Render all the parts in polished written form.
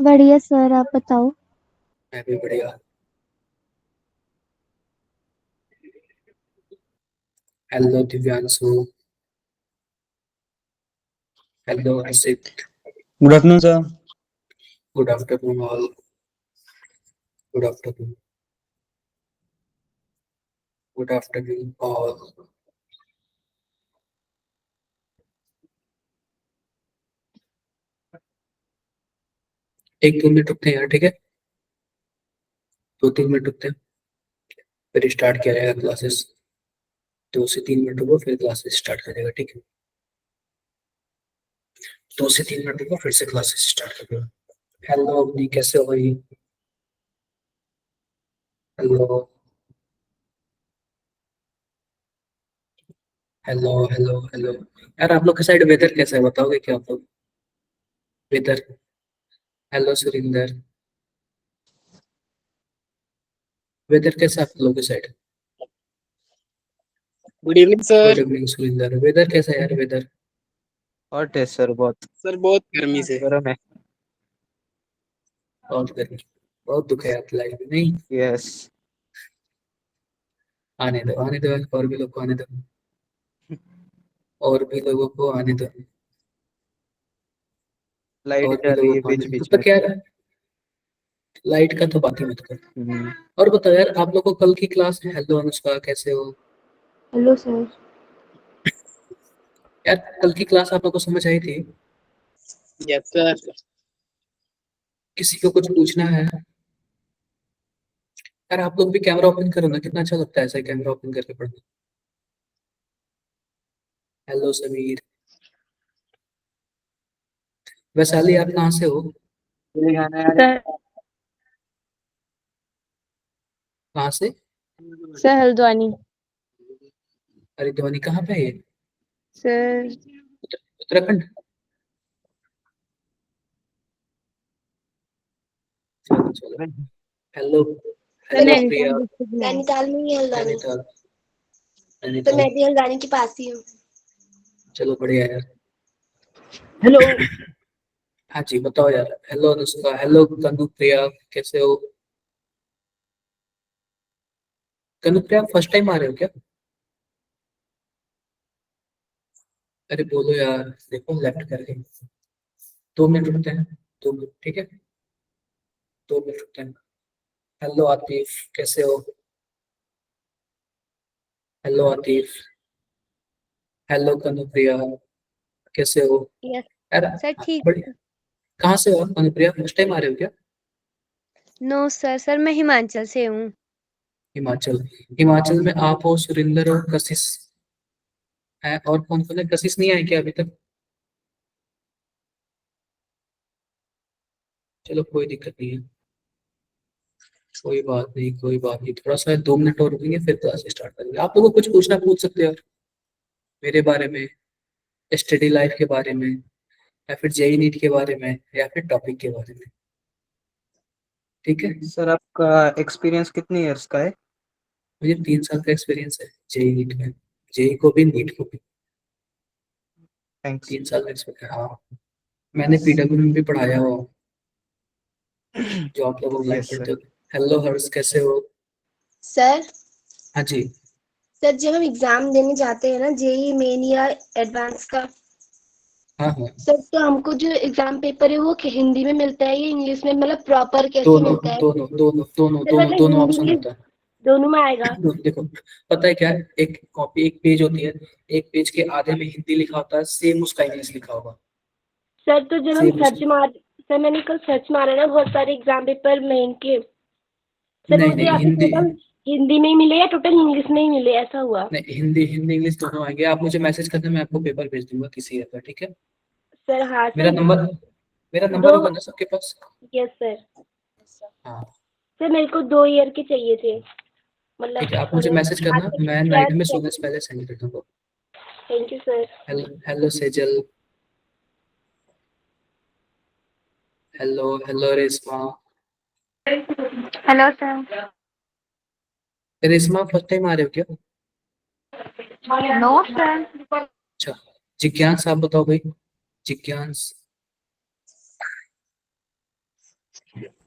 बढ़िया सर, आप बताओ। मैं भी बढ़िया। Hello Divyanshu. Hello Harshit. Good afternoon sir. Good afternoon all. Good afternoon. Good afternoon all. एक दो मिनट रुकते हैं यार, ठीक है? 2-3 मिनट रुकते हैं, फिर स्टार्ट किया जाएगा क्लासेस। 2 से 3 मिनट रुको, फिर क्लासेस स्टार्ट करेगा, ठीक है? 2 से 3 मिनट रुको, फिर से क्लासेस स्टार्ट करेगा। हेलो अवनी, कैसे हो भाई? हेलो। Hello hello hello. यार आप लोग के साइड वेदर कैसा है, बताओगे क्या आप लोग? वेदर। हेलो सुरिंदर। वेदर कैसा है आप लोगों के side? Good evening sir. Good evening Surinder. Weather कैसा है यार, वेदर? हॉट है सर, बहुत सर बहुत गर्मी से। गर्म है। बहुत गर्मी। बहुत दुख है आपकी लाइफ में, नहीं? यस। आने दो आने दो, और भी लोग को आने दो। और भी लोगों को आने दो। लाइट और भी जा रही लोगों है को आने बीच दो, बीच तब में। तक यार। लाइट का तो बात ही मत कर। हम्म। और बताओ यार, आप लोग को कल की क्लास है? हेलो अनुष्का, कैसे हो? Hello sir. यार कल की क्लास आप लोग को समझ आई थी? Yes sir. किसी को कुछ पूछना है? यार आप लोग भी कैमरा ओपन करो ना, कितना अच्छा लगता है ऐसा कैमरा ओपन करके पढ़ना। हेलो समीर। वैशाली, आप कहाँ से हो? सर कहाँ से? सर हल्द्वानी। अरे ध्वनि कहाँ पे है ये? सर उत्तराखंड। चलो चलो। हेलो। सर हेलो नैनीताल प्रिया। डिस्ट्रिक्ट में है। नैनीताल में ही है हल्द्वानी। नैनीताल। तो नैनीताल। मैं भी हल्द्वानी के पास ही हूँ। चलो बढ़िया यार। हेलो। हाँ जी बताओ यार। हेलो अनुष्का, हेलो कनु प्रिया, कैसे हो? कनु प्रिया, फर्स्ट टाइम आ रहे हो क्या? अरे बोलो यार। देखो लेफ्ट करके। 2 मिनट रुकते हैं। 2 मिनट, ठीक है? 2 मिनट रुकते हैं। हेलो आतिफ, कैसे हो? हेलो आतिफ। हेलो कनु प्रिया, कैसे हो? यस यार सर, ठीक। बढ़िया। कहाँ से हो आप कनु प्रिया, फर्स्ट टाइम आ रहे हो क्या? नो सर मैं हिमाचल से हूँ। हिमाचल। हिमाचल में आप हो, सुरिंदर और कशिश है, और कौन कौन है? कशिश नहीं आए क्या अभी तक? चलो कोई दिक्कत नहीं है। कोई बात नहीं, कोई बात नहीं, थोड़ा सा 2 मिनट और रुकेंगे, फिर क्लास स्टार्ट करेंगे। आप लोगों को कुछ पूछना पूछ सकते हो यार, मेरे बारे में, स्टडी लाइफ के बारे में, या फिर जेई नीट के बारे में, या फिर टॉपिक के बारे में। ठीक है? सर आपका एक्सपीरियंस कितनी इयर्स का है? मुझे 3 साल का एक्सपीरियंस है जेई नीट में। जेई को भी, नीट को भी। थैंक्स। 3 साल का एक्सपीरियंस, हाँ। मैंने पीडब्ल्यू में भी पढ़ाया हुआ, जो आप लोग ऑनलाइन यस पढ़ते सर। हो। हेलो हर्ष, कैसे हो? सर हाँ जी। सर जब हम एग्जाम देने जाते हैं ना, जेई मेन या एडवांस का, हाँ हाँ। सर तो हमको जो एग्जाम पेपर है वो हिंदी में मिलता है या इंग्लिश में, मतलब प्रॉपर कैसे दोनों मिलता है? दोनों दोनों दोनों सर दोनों मतलब दोनों हिंदी ऑप्शन इंग्लिश होता है। दोनों में आएगा? देखो, पता है क्या है? एक कॉपी, एक पेज होती है। एक पेज के आधे में हिंदी लिखा होता है, सेम उसका इंग्लिश लिखा होगा। सर तो जब हम सेम सर्च उसका। मार सर मैंने कल सर्च मारा ना बहुत सारे एग्जाम पेपर मेन के, सर नहीं मुझे नहीं, यहाँ पे हिंदी। टोटल हिंदी में ही मिले या टोटल इंग्लिश में ही मिले, ऐसा हुआ। नहीं, हिंदी हिंदी इंग्लिश दोनों आएंगे। आप मुझे मैसेज करना, मैं आपको पेपर भेज दूंगा किसी ऐप पर, ठीक है? सर हाँ मेरा सर। नंबर मेरा दो। नंबर होगा ना सबके पास? Yes sir. हाँ। सर मेरे को 2 ईयर के चाहिए थे, मतलब ठीक है, आप मुझे थोड़े मैसेज करना, आगे मैं क्या नाइट में क्या। सोने से पहले सेंड कर दूंगा। Thank you sir. Hello hello Sejal. Hello hello Reshma. Hello sir. Reshma, first time आ रहे हो क्या? No sir. अच्छा। जिज्ञांस, आप बताओ भाई। जिज्ञांस।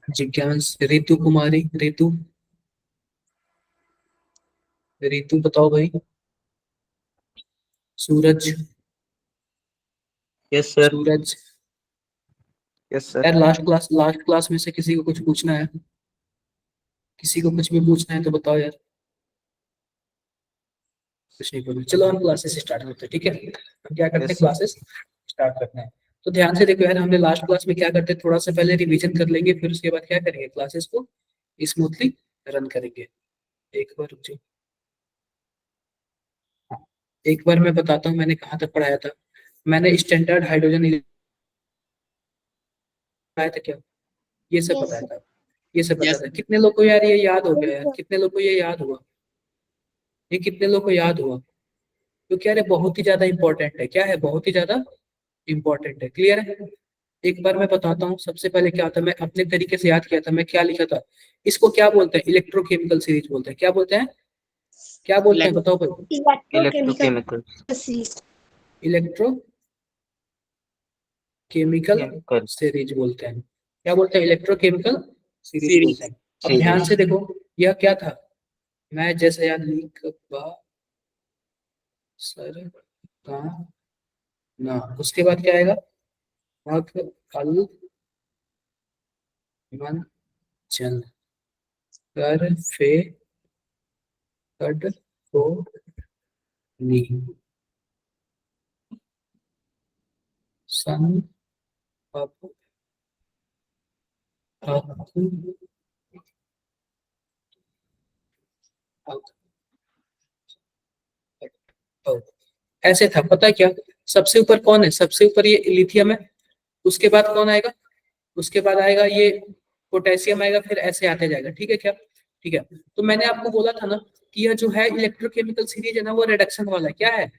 जिज्ञास, रितु कुमारी, रितु, रितु बताओ भाई। Suraj, yes sir. Suraj. Yes sir. यार लास्ट क्लास में से किसी को कुछ पूछना है? किसी को कुछ भी पूछना है तो बताओ यार। कुछ नहीं बोलो, चलो हम क्लासेस स्टार्ट करते हैं, ठीक है। हम क्या करते हैं, Yes, sir. क्लासेस स्टार्ट करते हैं। तो ध्यान से देखो यार, हमने लास्ट क्लास में क्या करते हैं, थोड़ा सा पहले रिवीजन कर लेंगे, फिर उसके बाद क्या करेंगे, क्लासेस को स्मूथली रन करेंगे। एक बार रुक जाओ, एक बार मैं बताता हूँ मैंने कहाँ तक पढ़ाया था। मैंने स्टैंडर्ड हाइड्रोजन पढ़ाया था क्या, ये सब Yes, बताया sir. था, ये सब बताया Yes. था। कितने लोग को यार ये याद हो गया यार, कितने लोग को ये याद हुआ, ये कितने लोग को याद हुआ? तो क्या है, बहुत ही ज्यादा इंपॉर्टेंट है। क्या है, बहुत ही ज्यादा इंपॉर्टेंट है। क्लियर है? एक बार मैं बताता हूँ। सबसे पहले क्या था, मैं अपने तरीके से याद किया था, मैं क्या लिखा था। इसको क्या बोलते हैं, इलेक्ट्रोकेमिकल सीरीज बोलते हैं। क्या बोलते हैं, क्या बोलते हैं, बताओ भाई। Electrochemical series. Electrochemical Chemical. Series बोलते हैं। क्या बोलते हैं, इलेक्ट्रोकेमिकल सीरीज Series. बोलते हैं। अब ध्यान से देखो, यह क्या था, मैं जैसे याद लिख सर का ना, उसके बाद क्या आएगा, मग अल मन चल कर फे कड को नी सन अब ऐसे था। पता है क्या, सबसे ऊपर कौन है, सबसे ऊपर ये लिथियम है, उसके बाद कौन आएगा, उसके बाद आएगा ये पोटेशियम आएगा, फिर ऐसे आते जाएगा। ठीक है क्या, ठीक है। तो मैंने आपको बोला था ना कि यह जो है इलेक्ट्रोकेमिकल सीरीज है ना, वो रिडक्शन वाला है। क्या है,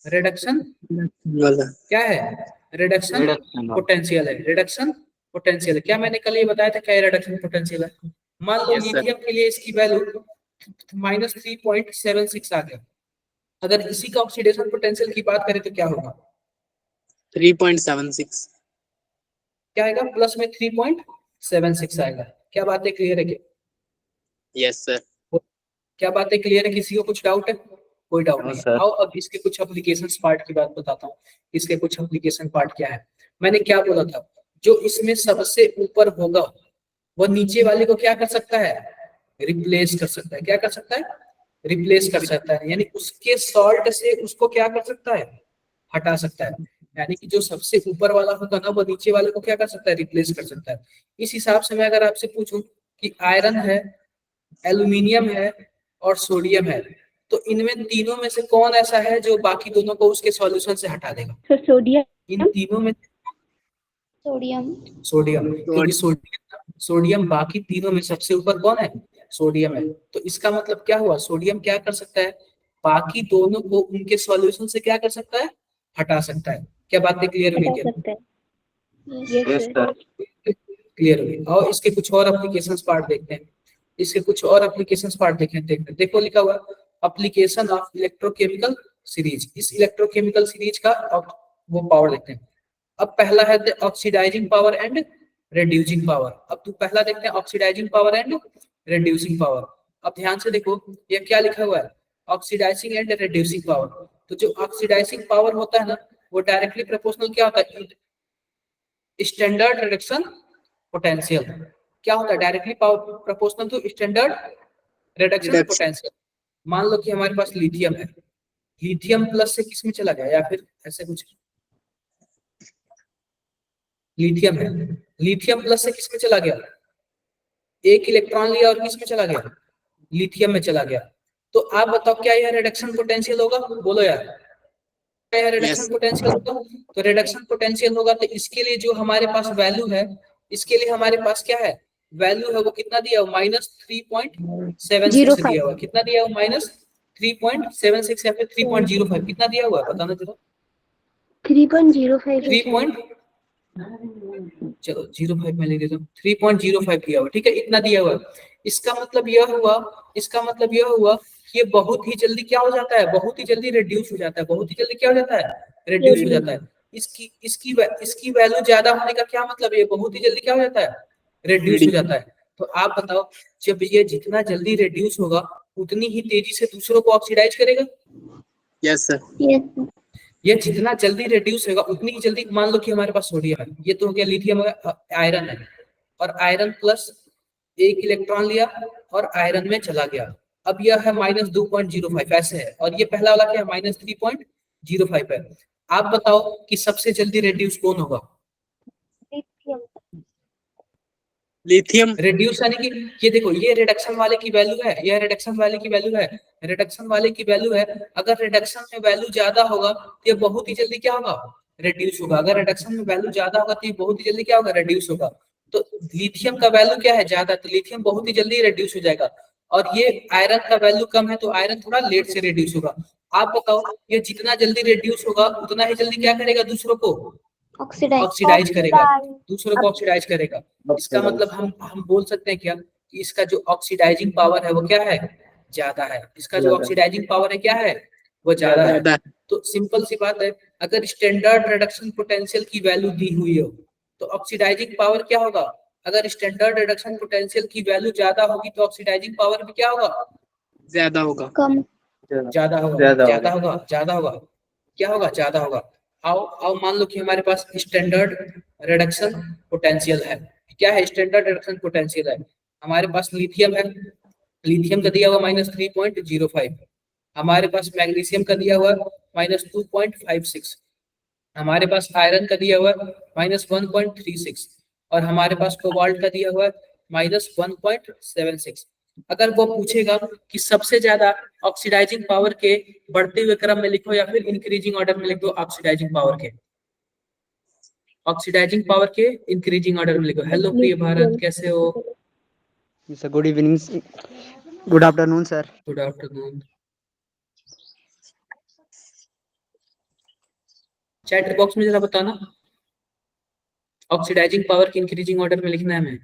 रिडक्शन, वाला. क्या है, रिडक्शन पोटेंशियल है, रिडक्शन पोटेंशियल है। क्या मैंने कल ये बताया था, क्या रिडक्शन पोटेंशियल है। मान लो Yes, sir. लिथियम के लिए इसकी वैल्यू -3.76 आ गया, अगर इसी का ऑक्सीडेशन पोटेंशियल की बात करें तो क्या होगा, 3.76. क्या आएगा, प्लस में 3.76 आएगा। क्या बातें क्लियर है क्या, Yes, sir. क्या बातें क्लियर है, किसी को कुछ डाउट है? कोई डाउट No, नहीं है। sir. आओ अब इसके कुछ एप्लीकेशन पार्ट की बात बताता हूँ। इसके कुछ एप्लीकेशन पार्ट क्या है, मैंने क्या बोला था, जो इसमें सबसे ऊपर होगा वो नीचे वाले को क्या कर सकता है, रिप्लेस कर सकता है। क्या कर सकता है, रिप्लेस कर सकता है, यानी उसके सॉल्ट से उसको क्या कर सकता है, हटा सकता है। यानी कि जो सबसे ऊपर वाला होगा ना, वो नीचे वाले को क्या कर सकता है, रिप्लेस कर सकता है। इस हिसाब से मैं अगर आपसे पूछूं कि आयरन है, एल्यूमिनियम है और सोडियम है, तो इनमें तीनों में से कौन ऐसा है जो बाकी दोनों को उसके सॉल्यूशन से हटा देगा? So sodium. इन तीनों में Sodium. सोडियम, क्योंकि सोडियम बाकी तीनों में सबसे ऊपर कौन है, सोडियम है। तो इसका मतलब क्या हुआ, सोडियम क्या कर सकता है, बाकी दोनों को उनके सॉल्यूशन से क्या कर सकता है, हटा सकता है। क्या बातें क्लियर हुई क्या? Yes, sir. क्लियर हुई। और इसके कुछ और एप्लीकेशंस पार्ट देखते हैं, इसके कुछ और एप्लीकेशंस पार्ट देखें। देखो लिखा हुआ एप्लीकेशन ऑफ इलेक्ट्रोकेमिकल सीरीज। इस इलेक्ट्रोकेमिकल सीरीज का वो पावर देखते हैं। अब पहला है oxidising power and reducing power. अब तो पहला देखते हैं oxidising power and reducing power. अब ध्यान से देखो ये क्या लिखा हुआ है, ऑक्सीडाइजिंग एंड रिड्यूसिंग पावर। तो जो ऑक्सीडाइजिंग पावर होता है ना, वो डायरेक्टली प्रोपोर्शनल क्या होता है, स्टैंडर्ड रिडक्शन पोटेंशियल। क्या होता है, directly proportional to standard reduction potential. मान लो कि हमारे पास लिथियम है, लिथियम प्लस से किस में चला गया, या फिर ऐसे कुछ, लिथियम है, लिथियम प्लस से किस में चला गया, एक इलेक्ट्रॉन लिया और किस में चला गया, लिथियम में चला गया। तो आप बताओ क्या यह रिडक्शन पोटेंशियल होगा, बोलो यार, क्या यह रिडक्शन पोटेंशियल होगा? तो रिडक्शन पोटेंशियल होगा तो इसके लिए जो हमारे पास वैल्यू है, इसके लिए हमारे पास क्या है, वैल्यू है वो कितना दिया हुआ, -3.76 दिया हुआ। कितना दिया हुआ, -3.76 या फिर 3.05, कितना दिया हुआ है बताना जरा। 3.05. चलो 05 में ले लेता हूँ, 3.05 दिया हुआ, ठीक है, इतना दिया हुआ। इसका मतलब यह हुआ, इसका मतलब यह हुआ कि ये बहुत ही जल्दी क्या हो जाता है, बहुत ही जल्दी रिड्यूस हो जाता है, बहुत ही जल्दी क्या हो जाता है, रिड्यूस हो जाता है। इसकी वैल्यू ज्यादा होने का क्या मतलब है, बहुत ही जल्दी क्या हो जाता है, रेड्यूस हो जाता है। तो आप बताओ, जब ये जितना जल्दी रेड्यूस होगा उतनी ही तेजी से दूसरों को ऑक्सीडाइज करेगा। Yes sir. Yes sir. ये जितना जल्दी रेड्यूस होगा उतनी ही जल्दी, मान लो कि हमारे पास सोडियम है, ये तो हो गया लिथियम, आयरन है, और आयरन प्लस एक इलेक्ट्रॉन लिया और आयरन में चला गया। अब यह है -2.05 ऐसे है, और ये पहला वाला क्या है -3.05 है। आप बताओ कि सबसे जल्दी रेड्यूस कौन होगा। लिथियम। रेड्यूस यानी कि ये देखो, ये रिडक्शन वाले की वैल्यू है, यह रिडक्शन वाले की वैल्यू है, रिडक्शन वाले की वैल्यू है। अगर रिडक्शन में वैल्यू ज्यादा होगा तो ये बहुत ही जल्दी क्या होगा, रेड्यूस होगा। अगर रिडक्शन में वैल्यू ज्यादा होगा तो ये बहुत ही जल्दी क्या होगा, रेड्यूस होगा। तो लिथियम का वैल्यू क्या है, ज्यादा, तो लिथियम बहुत ही जल्दी रेड्यूस हो जाएगा। और ये आयरन का वैल्यू कम है तो आयरन थोड़ा लेट से रेड्यूस होगा। आप बताओ, ये जितना जल्दी रेड्यूस होगा उतना ही जल्दी क्या करेगा, दूसरों को ऑक्सीडाइज करेगा, दूसरों को ऑक्सीडाइज करेगा। इसका मतलब हम बोल सकते हैं क्या कि इसका जो ऑक्सीडाइजिंग पावर है वो क्या है, ज्यादा है। इसका जो ऑक्सीडाइजिंग पावर है क्या है, वो ज्यादा है। तो सिंपल सी बात है, अगर स्टैंडर्ड रिडक्शन पोटेंशियल की वैल्यू दी हुई हो तो ऑक्सीडाइजिंग पावर क्या होगा। अगर स्टैंडर्ड रिडक्शन पोटेंशियल की वैल्यू ज्यादा होगी तो ऑक्सीडाइजिंग पावर भी क्या होगा, ज्यादा होगा। कम। ज्यादा होगा, ज्यादा होगा, ज्यादा होगा, क्या होगा, ज्यादा होगा। आओ मान लो कि हमारे पास स्टैंडर्ड रिडक्शन पोटेंशियल है। क्या है स्टैंडर्ड रिडक्शन पोटेंशियल है, हमारे पास लिथियम है, लिथियम का दिया हुआ -3.05, हमारे पास मैग्नीशियम का दिया हुआ -2.56, हमारे पास आयरन का दिया हुआ -1.36, और हमारे पास कोबाल्ट का दिया हुआ -1.76। अगर वो पूछेगा कि सबसे ज्यादा ऑक्सीडाइजिंग पावर के बढ़ते हुए क्रम में लिखो या फिर इंक्रीजिंग ऑर्डर में लिख दो, ऑक्सीडाइजिंग पावर के, ऑक्सीडाइजिंग पावर के इंक्रीजिंग ऑर्डर में लिखो। हेलो प्रिय भारत, कैसे हो। Sir good evening, good afternoon sir. Good afternoon. Chat box में जरा बताना, ऑक्सीडाइजिंग पावर के इंक्रीजिंग ऑर्डर में लिखना है हमें।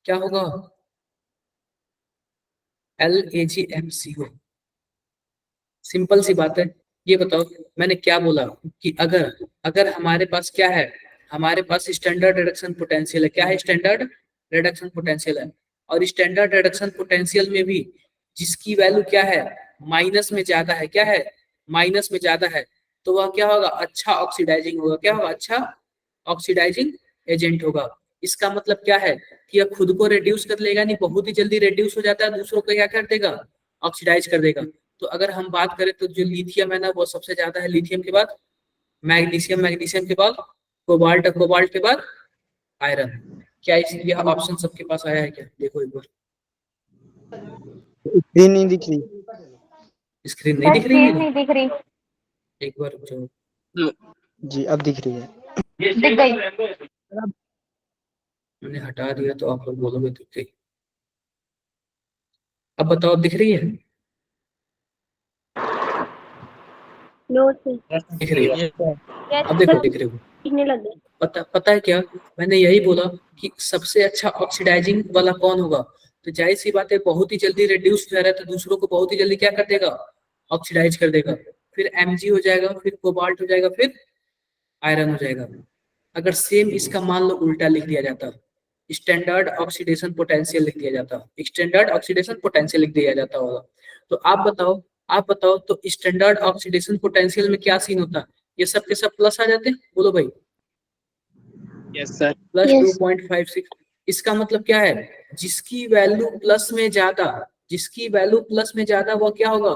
क्या होगा, LAGMCO। सिंपल सी बात है। ये बताओ मैंने क्या बोला कि अगर अगर हमारे पास क्या है, हमारे पास स्टैंडर्ड रिडक्शन पोटेंशियल है। क्या है, स्टैंडर्ड रिडक्शन पोटेंशियल है। और स्टैंडर्ड रिडक्शन पोटेंशियल में भी जिसकी वैल्यू क्या है, माइनस में ज्यादा है, क्या है, माइनस में ज्यादा है, तो वह क्या होगा, अच्छा ऑक्सीडाइजिंग होगा। क्या होगा, अच्छा ऑक्सीडाइजिंग एजेंट होगा। इसका मतलब क्या है कि यह खुद को रिड्यूस कर लेगा, नहीं बहुत ही जल्दी रिड्यूस हो जाता है, दूसरों को क्या कर देगा, ऑक्सीडाइज कर देगा। तो अगर हम बात करें तो जो लिथियम है ना वो सबसे ज्यादा है, लिथियम के बाद मैग्नीशियम, मैग्नीशियम के बाद कोबाल्ट, कोबाल्ट के बाद आयरन। क्या इसलिए ऑप्शन सबके पास आया है क्या, देखो एक बार। स्क्रीन नहीं दिख रही। स्क्रीन नहीं दिख रही है, नहीं दिख रही। एक बार जो जी अब दिख रही है। दिख गई। मैंने हटा दिया तो आप लोग बोलोगे दिख गई। अब बताओ दिख रही है, नो सर। दिख रही है, अब देखो दिख रही है। दिखने लग गई। पता है क्या, मैंने यही बोला कि सबसे अच्छा ऑक्सीडाइजिंग वाला कौन होगा। तो जाहिर सी बात है, बहुत ही जल्दी रिड्यूस हो जा रहा है तो दूसरों को बहुत ही जल्दी क्या कर देगा, ऑक्सीडाइज कर देगा। फिर Mg हो जाएगा, फिर कोबाल्ट हो जाएगा, फिर आयरन हो जाएगा। अगर सेम इसका मान लो उल्टा लिख दिया जाता, स्टैंडर्ड ऑक्सीडेशन पोटेंशियल लिख दिया जाता, स्टैंडर्ड ऑक्सीडेशन पोटेंशियल लिख दिया जाता होगा, तो आप बताओ तो स्टैंडर्ड ऑक्सीडेशन पोटेंशियल में क्या सीन होता, ये सब के सब प्लस आ जाते, बोलो भाई। Yes sir. Plus Yes. 2.56। इसका मतलब क्या है, जिसकी वैल्यू प्लस में ज्यादा, जिसकी वैल्यू प्लस में ज्यादा वो क्या होगा,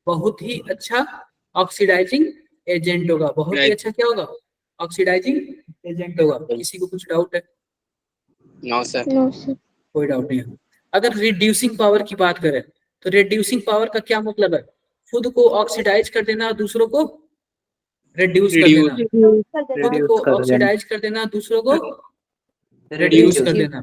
बहुत ही अच्छा ऑक्सीडाइजिंग एजेंट होगा, बहुत ही अच्छा क्या होगा, ऑक्सीडाइजिंग एजेंट होगा। किसी को कुछ डाउट है, नो सर। No sir. कोई डाउट नहीं है। अगर रिड्यूसिंग पावर की बात करें तो रिड्यूसिंग पावर का क्या मतलब है, खुद को ऑक्सीडाइज कर देना, दूसरों को रिड्यूस कर देना, खुद को ऑक्सीडाइज कर देना, दूसरों को रिड्यूस कर देना।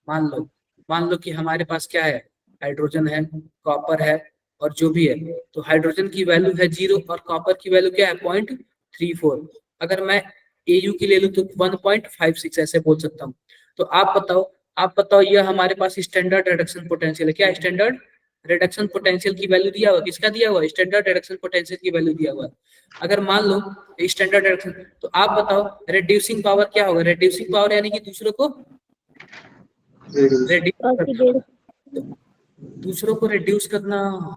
मान लो कि हमारे पास क्या है, हाइड्रोजन है, कॉपर है, और जो भी है, तो हाइड्रोजन की वैल्यू है 0 और कॉपर की वैल्यू क्या है 0.34। अगर मैं Au की ले लूं तो 1.56 ऐसे बोल सकता हूँ। तो आप बताओ यह हमारे पास स्टैंडर्ड रिडक्शन पोटेंशियल है। क्या स्टैंडर्ड रिडक्शन पोटेंशियल की वैल्यू दिया हुआ, किसका दिया हुआ, स्टैंडर्ड रिडक्शन पोटेंशियल की वैल्यू दिया हुआ। अगर मान लो स्टैंडर्ड रिडक्शन, तो आप बताओ रिड्यूसिंग पावर क्या होगा, रिड्यूसिंग पावर यानी कि दूसरों को दूसरों को रिड्यूस करना,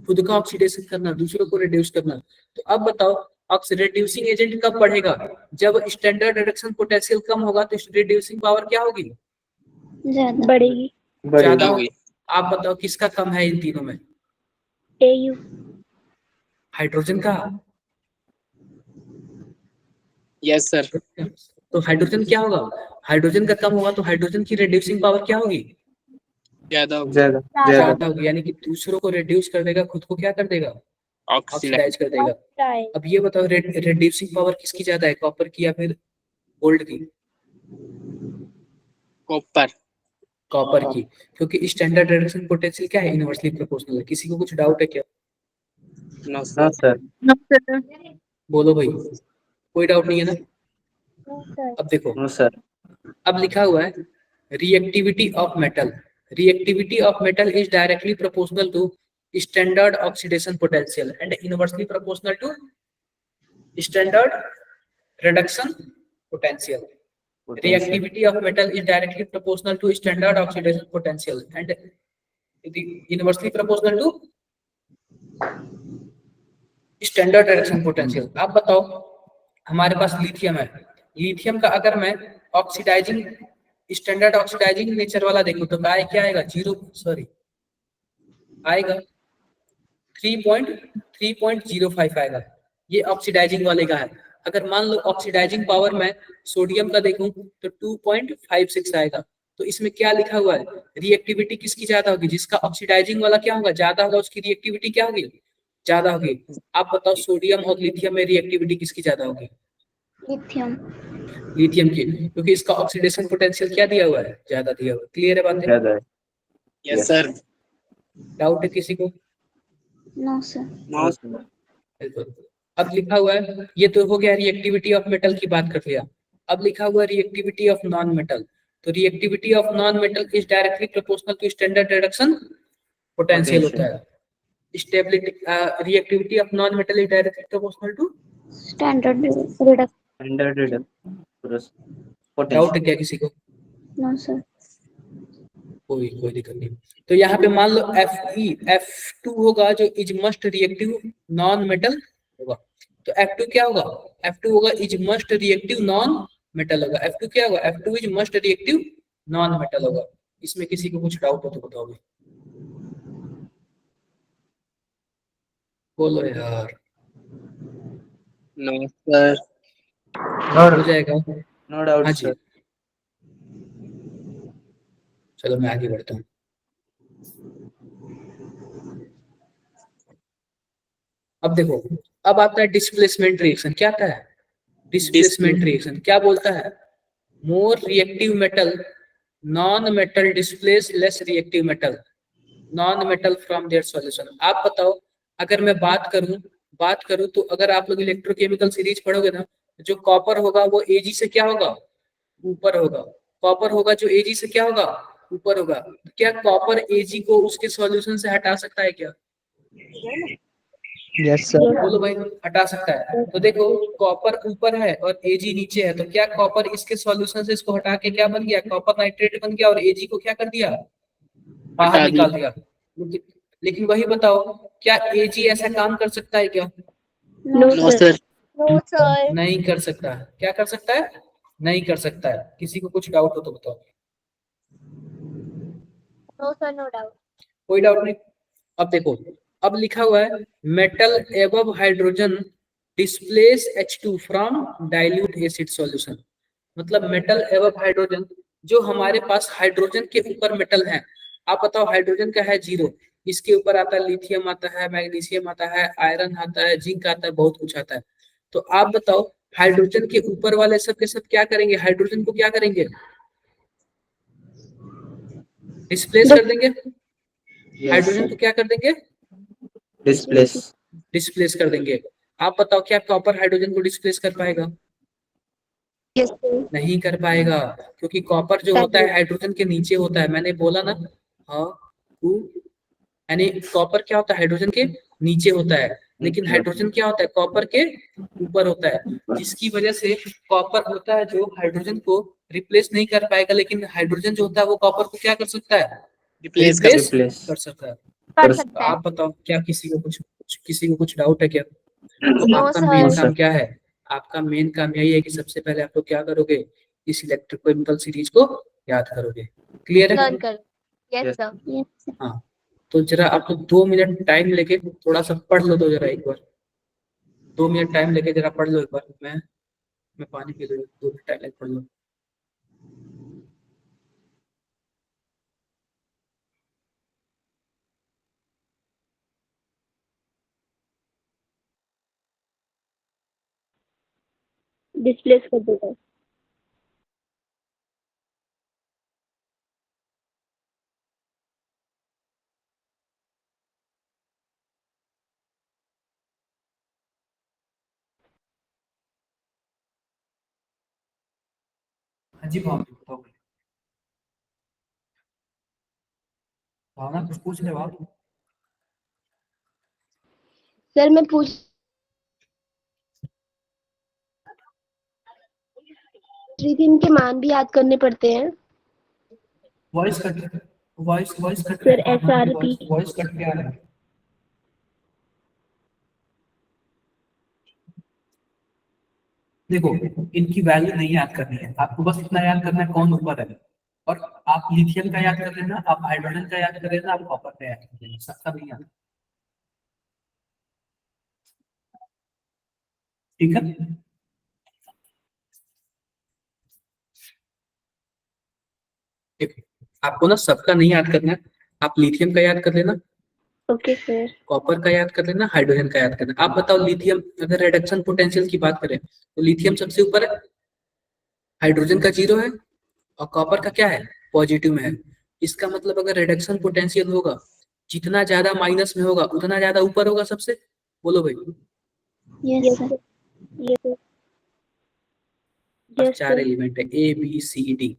खुद का ऑक्सीडेशन करना, दूसरों को रिड्यूस करना। तो अब बताओ रिड्यूसिंग एजेंट कब बढ़ेगा, जब स्टैंडर्ड रिडक्शन पोटेंशियल कम होगा तो रिड्यूसिंग पावर क्या होगी, ज्यादा बढ़ेगी। ज्यादा होगी। आप बताओ किसका कम है इन तीनों में, AU हाइड्रोजन का। Yes sir. तो हाइड्रोजन क्या होगा, हाइड्रोजन का कम होगा तो हाइड्रोजन की रिड्यूसिंग पावर क्या होगी, ज्यादा होगी। ज्यादा होगी, यानी कि दूसरों को रिड्यूस कर देगा, खुद को क्या कर देगा, ऑक्सीडाइज कर देगा। अब ये बताओ रिड्यूसिंग पावर किसकी ज्यादा है, कॉपर की या फिर गोल्ड की, कॉपर। कॉपर की, क्योंकि स्टैंडर्ड रिडक्शन पोटेंशियल क्या है, इनवर्सली प्रोपोर्शनल है। किसी को कुछ डाउट है क्या, नो सर। बोलो भाई, कोई डाउट नहीं है ना। अब देखो अब लिखा हुआ है reactivity of metal, reactivity of metal is directly proportional to standard oxidation potential and inversely proportional to standard reduction potential. Reactivity of metal is directly proportional to standard oxidation potential and inversely proportional to standard reduction potential। आप बताओ हमारे पास lithium है, lithium का अगर मैं oxidising standard oxidising nature वाला देखूं तो क्या आएगा, आएगा 3.05 आएगा, ये ऑक्सीडाइजिंग वाले का है। अगर मान लो ऑक्सीडाइजिंग पावर में सोडियम का देखूं तो 2.56 आएगा। तो इसमें क्या लिखा हुआ है, रिएक्टिविटी किसकी ज्यादा होगी, जिसका ऑक्सीडाइजिंग वाला क्या होगा, ज्यादा होगा, उसकी रिएक्टिविटी क्या होगी, ज्यादा होगी। आप बताओ सोडियम और लिथियम में रिएक्टिविटी किसकी ज्यादा होगी, लिथियम की, क्योंकि इसका ऑक्सीडेशन पोटेंशियल क्या दिया हुआ है, ज्यादा दिया हुआ है। क्लियर है बात, यस सर। डाउट है किसी को, नो सर। अब लिखा हुआ है, ये तो हो गया रिएक्टिविटी ऑफ मेटल की बात कर लिया। अब लिखा हुआ है रिएक्टिविटी ऑफ नॉन मेटल, तो reactivity of non metal is directly proportional to standard reduction potential होता है। Stability reactivity of non metal is directly proportional to standard reduction. Doubt है क्या किसी को, नो सर। कोई दिक्कत नहीं। तो यहाँ पे मान लो F2 होगा जो is must reactive non metal होगा। तो F2 क्या होगा, F2 होगा is must reactive non metal होगा। F2 क्या होगा, F2 is must reactive non metal होगा। इसमें किसी को कुछ डाउट हो तो बताओ, बोलो यार। No sir. हो जाएगा, नो डाउट हाँ जी। सर। चलो मैं आगे बढ़ता हूँ। अब देखो, अब आता है डिस्प्लेसमेंट रिएक्शन। क्या आता है डिस्प्लेसमेंट रिएक्शन, क्या बोलता है, more reactive metal non metal displace less reactive metal non metal from their solution. आप बताओ, अगर मैं बात करूं तो अगर आप लोग इलेक्ट्रोकेमिकल सीरीज पढ़ोगे ना, जो कॉपर होगा वो Ag से क्या होगा, ऊपर होगा। कॉपर होगा जो Ag से क्या होगा, ऊपर होगा। क्या कॉपर Ag को उसके सॉल्यूशन से हटा सकता है क्या, यस सर। बोलो भाई, हटा सकता है। तो देखो कॉपर ऊपर है और Ag नीचे है, तो क्या कॉपर इसके सॉल्यूशन से इसको हटा के क्या बन गया, कॉपर नाइट्रेट बन गया और Ag को क्या कर दिया, बाहर निकाल दिया। लेकिन वही बताओ, क्या Ag ऐसा काम कर सकता है क्या, नो सर। नहीं कर सकता। क्या कर सकता है, नहीं कर सकता है। किसी को कुछ डाउट हो तो बताओ। No sir, no doubt. कोई डाउट नहीं। अब देखो, अब लिखा हुआ है metal above hydrogen displace H2 from dilute acid solution. मतलब मेटल एबव हाइड्रोजन, जो हमारे पास हाइड्रोजन के ऊपर मेटल है। आप बताओ हाइड्रोजन का है 0, इसके ऊपर आता है लिथियम आता है, मैग्नीशियम आता है, आयरन आता है, जिंक आता है, बहुत कुछ आता है। तो आप बताओ हाइड्रोजन के ऊपर वाले सब के सब क्या करेंगे, हाइड्रोजन को क्या करेंगे, डिस्प्लेस कर देंगे। हाइड्रोजन को क्या कर देंगे, डिस्प्लेस कर देंगे। आप बताओ क्या कॉपर हाइड्रोजन को डिस्प्लेस कर पाएगा, नहीं कर पाएगा, क्योंकि कॉपर जो होता है हाइड्रोजन के नीचे होता है। मैंने बोला ना, हाँ यानी कॉपर क्या होता है, हाइड्रोजन के नीचे होता है, लेकिन हाइड्रोजन क्या होता है, कॉपर के ऊपर होता है, जिसकी वजह से कॉपर होता है जो हाइड्रोजन को रिप्लेस नहीं कर पाएगा, लेकिन हाइड्रोजन जो होता है वो कॉपर को क्या कर सकता है, रिप्लेस रिप्लेस replace कर सकता है। कर तो सकता है। आप बताओ, क्या किसी को कुछ डाउट है क्या? तो नो आपका मेन सर। काम क्या है, आपका मेन काम यही है कि सबसे पहले आप लोग क्या करोगे, इस इलेक्ट्रोकेमिकल सीरीज को याद करोगे। क्लियर है? लर्न कर। Yes Yes. सर। हाँ, तो जरा आप लोग 2 मिनट टाइम लेके थोड़ा सा पढ़ लो, तो जरा एक बार 2 मिनट टाइम लेके जरा पढ़ लो एक बार। मैं पानी पी लूँ, 2 मिनट टाइम लेके पढ़ लो। डिस्प्लेस कर देगा। हाँ जी भावना, बताओ भावना, कुछ पूछ रहे हो आप? सर मैं पूछ रही थी, इनके मान भी याद करने पड़ते हैं। Voice cut voice cut sir SRP voice cut क्या है? देखो, इनकी वैल्यू नहीं याद करनी है आपको, बस इतना याद करना है कौन ऊपर है। और आप लिथियम का याद कर लेना, आप हाइड्रोजन का याद कर लेना, आप कॉपर का याद कर लेना, सबका नहीं याद। ठीक है? देखो, आपको ना सबका नहीं याद करना है, आप लिथियम का याद कर लेना, ओके सर। कॉपर का याद कर लेना, हाइड्रोजन का याद करना। आप बताओ, लिथियम अगर रिडक्शन पोटेंशियल की बात करें तो लिथियम सबसे ऊपर है, हाइड्रोजन का 0 है, और कॉपर का क्या है, पॉजिटिव में है। इसका मतलब अगर रिडक्शन पोटेंशियल होगा, जितना ज्यादा माइनस में होगा उतना ज्यादा ऊपर होगा सबसे। बोलो भाई। Yes sir. यस और यस 4 सर। एलिमेंट है ABCD,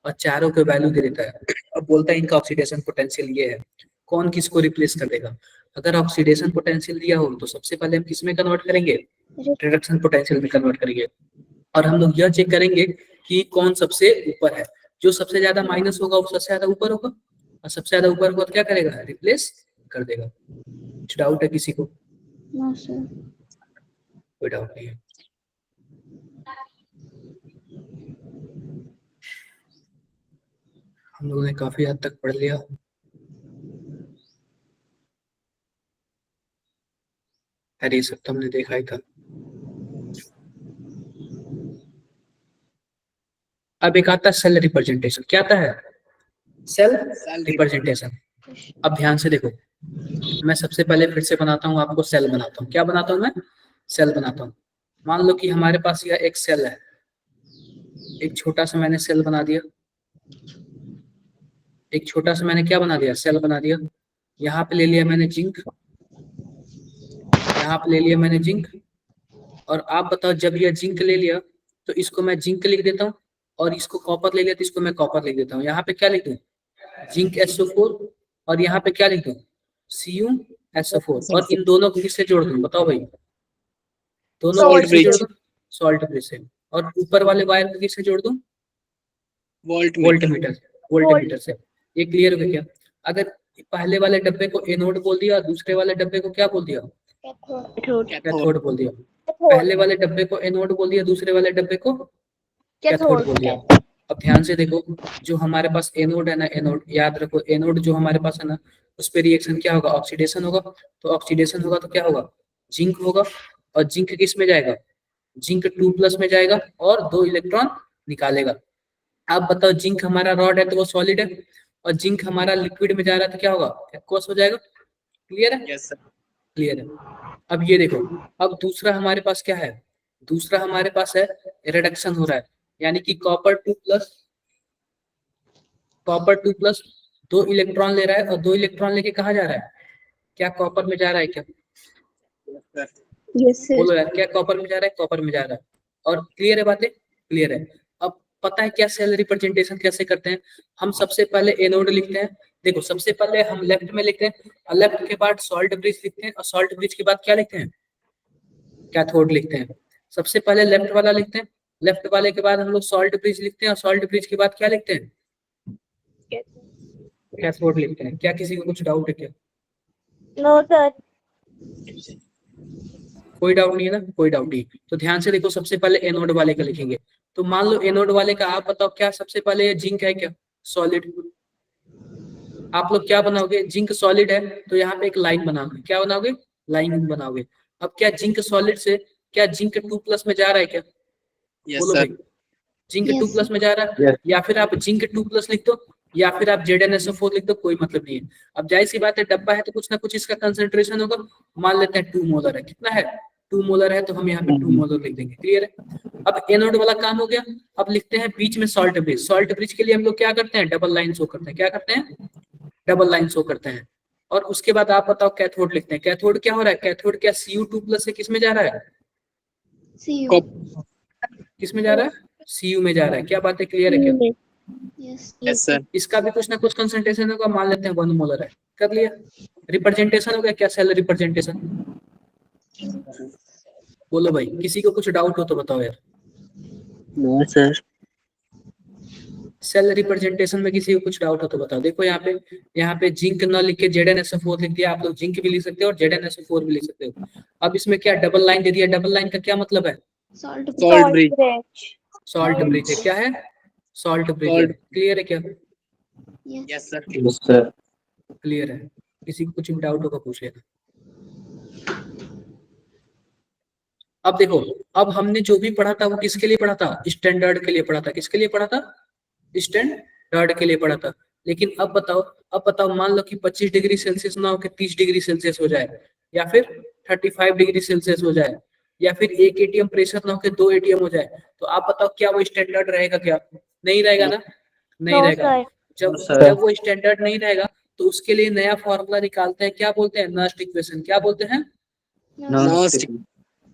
और चारों के वैल्यू दे देता है। अब बोलता है इनका ऑक्सीडेशन पोटेंशियल ये है, कौन किसको रिप्लेस कर देगा। अगर ऑक्सीडेशन पोटेंशियल दिया हो तो सबसे पहले हम किस में कन्वर्ट करेंगे, रिडक्शन पोटेंशियल में कन्वर्ट करेंगे। और हम लोग यह चेक करेंगे कि कौन सबसे ऊपर है, जो सबसे ज्यादा माइनस होगा वो सबसे ज्यादा ऊपर होगा, और सबसे ज्यादा ऊपर होगा तो क्या करेगा, रिप्लेस कर देगा। कुछ डाउट है किसी को? No sir. कोई डाउट नहीं है। हम लोगों ने काफी हद तक पढ़ लिया। अरे ये सब तो हमने देखा ही था। अब एक आता है सेल रिप्रेजेंटेशन। क्या आता है, सेल रिप्रेजेंटेशन। अब ध्यान से देखो, मैं सबसे पहले फिर से बनाता हूँ आपको, सेल बनाता हूँ। क्या बनाता हूँ मैं, सेल बनाता हूँ। मान लो कि हमारे पास यह एक सेल है, एक छोटा सा मैंने सेल बना दिया, एक छोटा सा मैंने क्या बना दिया, सेल बना दिया। यहाँ पे ले लिया मैंने जिंक, यहाँ पे ले लिया मैंने जिंक। और आप बताओ, जब यह जिंक ले लिया तो इसको मैं जिंक लिख देता हूँ, और इसको कॉपर ले लिया तो इसको मैं कॉपर लिख देता हूँ। यहाँ पे क्या लिख दूँ, जिंक SO4, और यहाँ पे क्या लिख दूँ, CuSO4। और इन दोनों को किससे जोड़ दूँ, बताओ भाई, दोनों को Salt किससे जोड़ bridge. दूँ, सॉल्ट ब्रिज से। और ऊपर वाले वायर को किससे जोड़ दूँ, Voltmeter. वोल्टमीटर से। ये क्लियर हो गया क्या? अगर पहले वाले डब्बे को एनोड बोल दिया, दूसरे वाले डब्बे को क्या बोल दिया, कैथोड। कैथोड बोल दिया। पहले वाले डब्बे को एनोड बोल दिया, दूसरे वाले डब्बे को कैथोड बोल दिया। अब ध्यान से देखो, जो हमारे पास एनोड है ना, एनोड याद रखो, एनोड जो हमारे पास है ना, उस पर रिएक्शन क्या होगा, ऑक्सीडेशन होगा। तो ऑक्सीडेशन होगा तो क्या होगा, जिंक होगा। और जिंक किस में जाएगा, जिंक 2+ में जाएगा और 2 इलेक्ट्रॉन निकालेगा। आप बताओ, जिंक हमारा रॉड है तो वो सॉलिड है, और जिंक हमारा लिक्विड में जा रहा है तो क्या होगा, एक्वस हो जाएगा। क्लियर है? Yes, sir. क्लियर है। अब ये देखो, अब दूसरा हमारे पास क्या है, दूसरा हमारे पास है रिडक्शन हो रहा है, यानी कि कॉपर 2+ 2 इलेक्ट्रॉन ले रहा है, और 2 इलेक्ट्रॉन लेके कहाँ जा रहा है, क्या कॉपर में जा रहा है क्या, Yes, sir. Yes sir. बोलो यार, क्या कॉपर में जा रहा है, कॉपर में जा रहा है। और क्लियर है बातें, क्लियर है। अब पता है क्या सेल रिप्रेजेंटेशन कैसे करते हैं, हम सबसे पहले एनोड लिखते हैं, देखो सबसे पहले हम लेफ्ट में लिखते हैं और लेफ्ट के बाद सॉल्ट ब्रिज लिखते हैं और सॉल्ट ब्रिज के बाद क्या लिखते हैं, कैथोड लिखते हैं। सबसे पहले लेफ्ट वाला लिखते हैं, लेफ्ट वाले के बाद हम लोग सॉल्ट ब्रिज लिखते हैं और सॉल्ट ब्रिज के बाद क्या लिखते हैं, कैथोड लिखते हैं। क्या किसी को कुछ डाउट है क्या? No sir. कोई डाउट नहीं है ना, कोई डाउट नहीं। तो ध्यान से देखो, सबसे पहले एनोड वाले का लिखेंगे। तो मान लो एनोड वाले का आप बताओ क्या सबसे पहले जिंक है क्या, सॉलिड। आप लोग क्या बनाओगे, जिंक सॉलिड है तो यहाँ पे एक लाइन बनाओगे, क्या बनाओगे, लाइन बनाओगे। अब क्या जिंक सॉलिड से क्या जिंक 2+ में जा रहा है क्या, यस बोलो सर। भाई, जिंक Yes, 2+ में जा रहा है। या फिर आप जिंक 2+ लिख दो या फिर आप ZnSO4 लिख दो, कोई मतलब नहीं है। अब जाहिर सी बात है डब्बा है तो कुछ ना कुछ इसका कंसंट्रेशन होगा। मान लेते हैं 2 मोलर है, कितना है, 2 मोलर है, तो हम यहाँ पे 2 मोलर लिख देंगे। क्लियर है। अब एनोड वाला काम हो गया। अब लिखते हैं बीच में सॉल्ट ब्रिज। सॉल्ट ब्रिज के लिए हम लोग क्या करते हैं, डबल लाइन शो करते हैं। क्या करते हैं, डबल लाइन शो करते हैं। और उसके बाद आप बताओ कैथोड लिखते हैं। कैथोड क्या हो रहा है, कैथोड क्या Cu2+ से किस में जा रहा है, see you. किस में जा रहा है, Cu में जा रहा है। क्या बात है, क्लियर है क्या? Yes. Yes sir. इसका भी कुछ ना कुछ कंसंट्रेशन होगा, मान लेते हैं 1 मोलर है, कर लिया। रिप्रेजेंटेशन हो गया क्या, सेल रिप्रेजेंटेशन। बोलो भाई, किसी को कुछ डाउट हो तो बताओ यार। No sir. सेल रिप्रेजेंटेशन में किसी को कुछ डाउट हो तो बताओ। देखो यहाँ पे जिंक ना लिख के ZnSO4 लिख दिया। आप लोग जिंक भी लिख सकते हो और ZnSO4 भी लिख सकते हो। अब इसमें क्या डबल लाइन दे दिया, डबल लाइन का क्या मतलब है, Salt. Salt bridge. Salt bridge है। क्या है, सॉल्ट ब्रिज है। क्लियर है क्या, Yes. Yes sir. Yes sir. Clear है। किसी को कुछ भी डाउट होगा पूछ लेना। अब देखो, अब हमने जो भी पढ़ा था वो किसके लिए पढ़ा था, स्टैंडर्ड के लिए पढ़ा था। किसके लिए पढ़ा था, स्टैंडर्ड के लिए पढ़ा था। लेकिन अब बताओ मान लो कि 25 डिग्री सेल्सियस ना हो के 30 डिग्री सेल्सियस हो जाए, या फिर 35 डिग्री सेल्सियस हो जाए, या फिर 1 ATM प्रेशर ना हो के 2 ATM हो जाए, तो आप बताओ क्या वो स्टैंडर्ड रहेगा क्या, नहीं रहेगा ना, नहीं नो रहेगा। सर। जब वो स्टैंडर्ड नहीं रहेगा तो उसके लिए नया फॉर्मूला निकालते हैं, क्या बोलते हैं, नस्ट इक्वेशन। क्या बोलते हैं, नो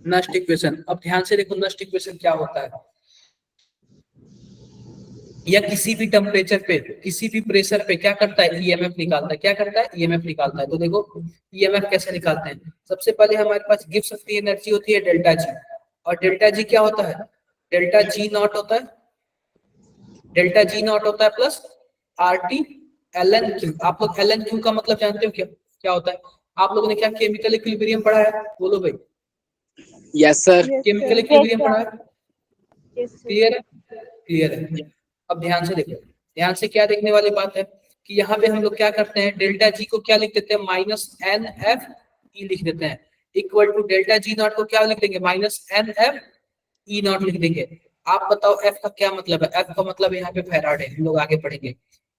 नस्ट इक्वेशन। अब ध्यान से देखो नस्ट इक्वेशन क्या होता है। या किसी भी टेम्परेचर पे, किसी भी प्रेशर पे क्या करता है, ईएमएफ निकालता है। क्या करता है, ईएमएफ निकालता है। तो देखो ईएमएफ कैसे निकालते हैं, सबसे पहले हमारे पास गिब्स फ्री एनर्जी होती है डेल्टा जी, और डेल्टा जी क्या होता है, डेल्टा जी नॉट होता है, डेल्टा जी नॉट होता है प्लस RT ln Q। आप लोग ln Q का मतलब जानते हो क्या, क्या होता है, आप लोगों ने क्या केमिकल इक्विलिब्रियम पढ़ा है, बोलो भाई, यस सर। केमिकल इक्विलिब्रियम पढ़ा है, Yes, sir. क्लियर है, क्लियर है। अब ध्यान से देखो, ध्यान से क्या देखने वाली बात है कि यहाँ पे हम लोग क्या करते हैं, डेल्टा जी को क्या लिख देते हैं, -NFE लिख देते हैं, equal to delta G naught को क्या लिख देंगे, -NFE0 लिख देंगे। आप बताओ F का क्या मतलब है, F का मतलब यहाँ पे फैराड है, हम लोग आगे पढ़ेंगे,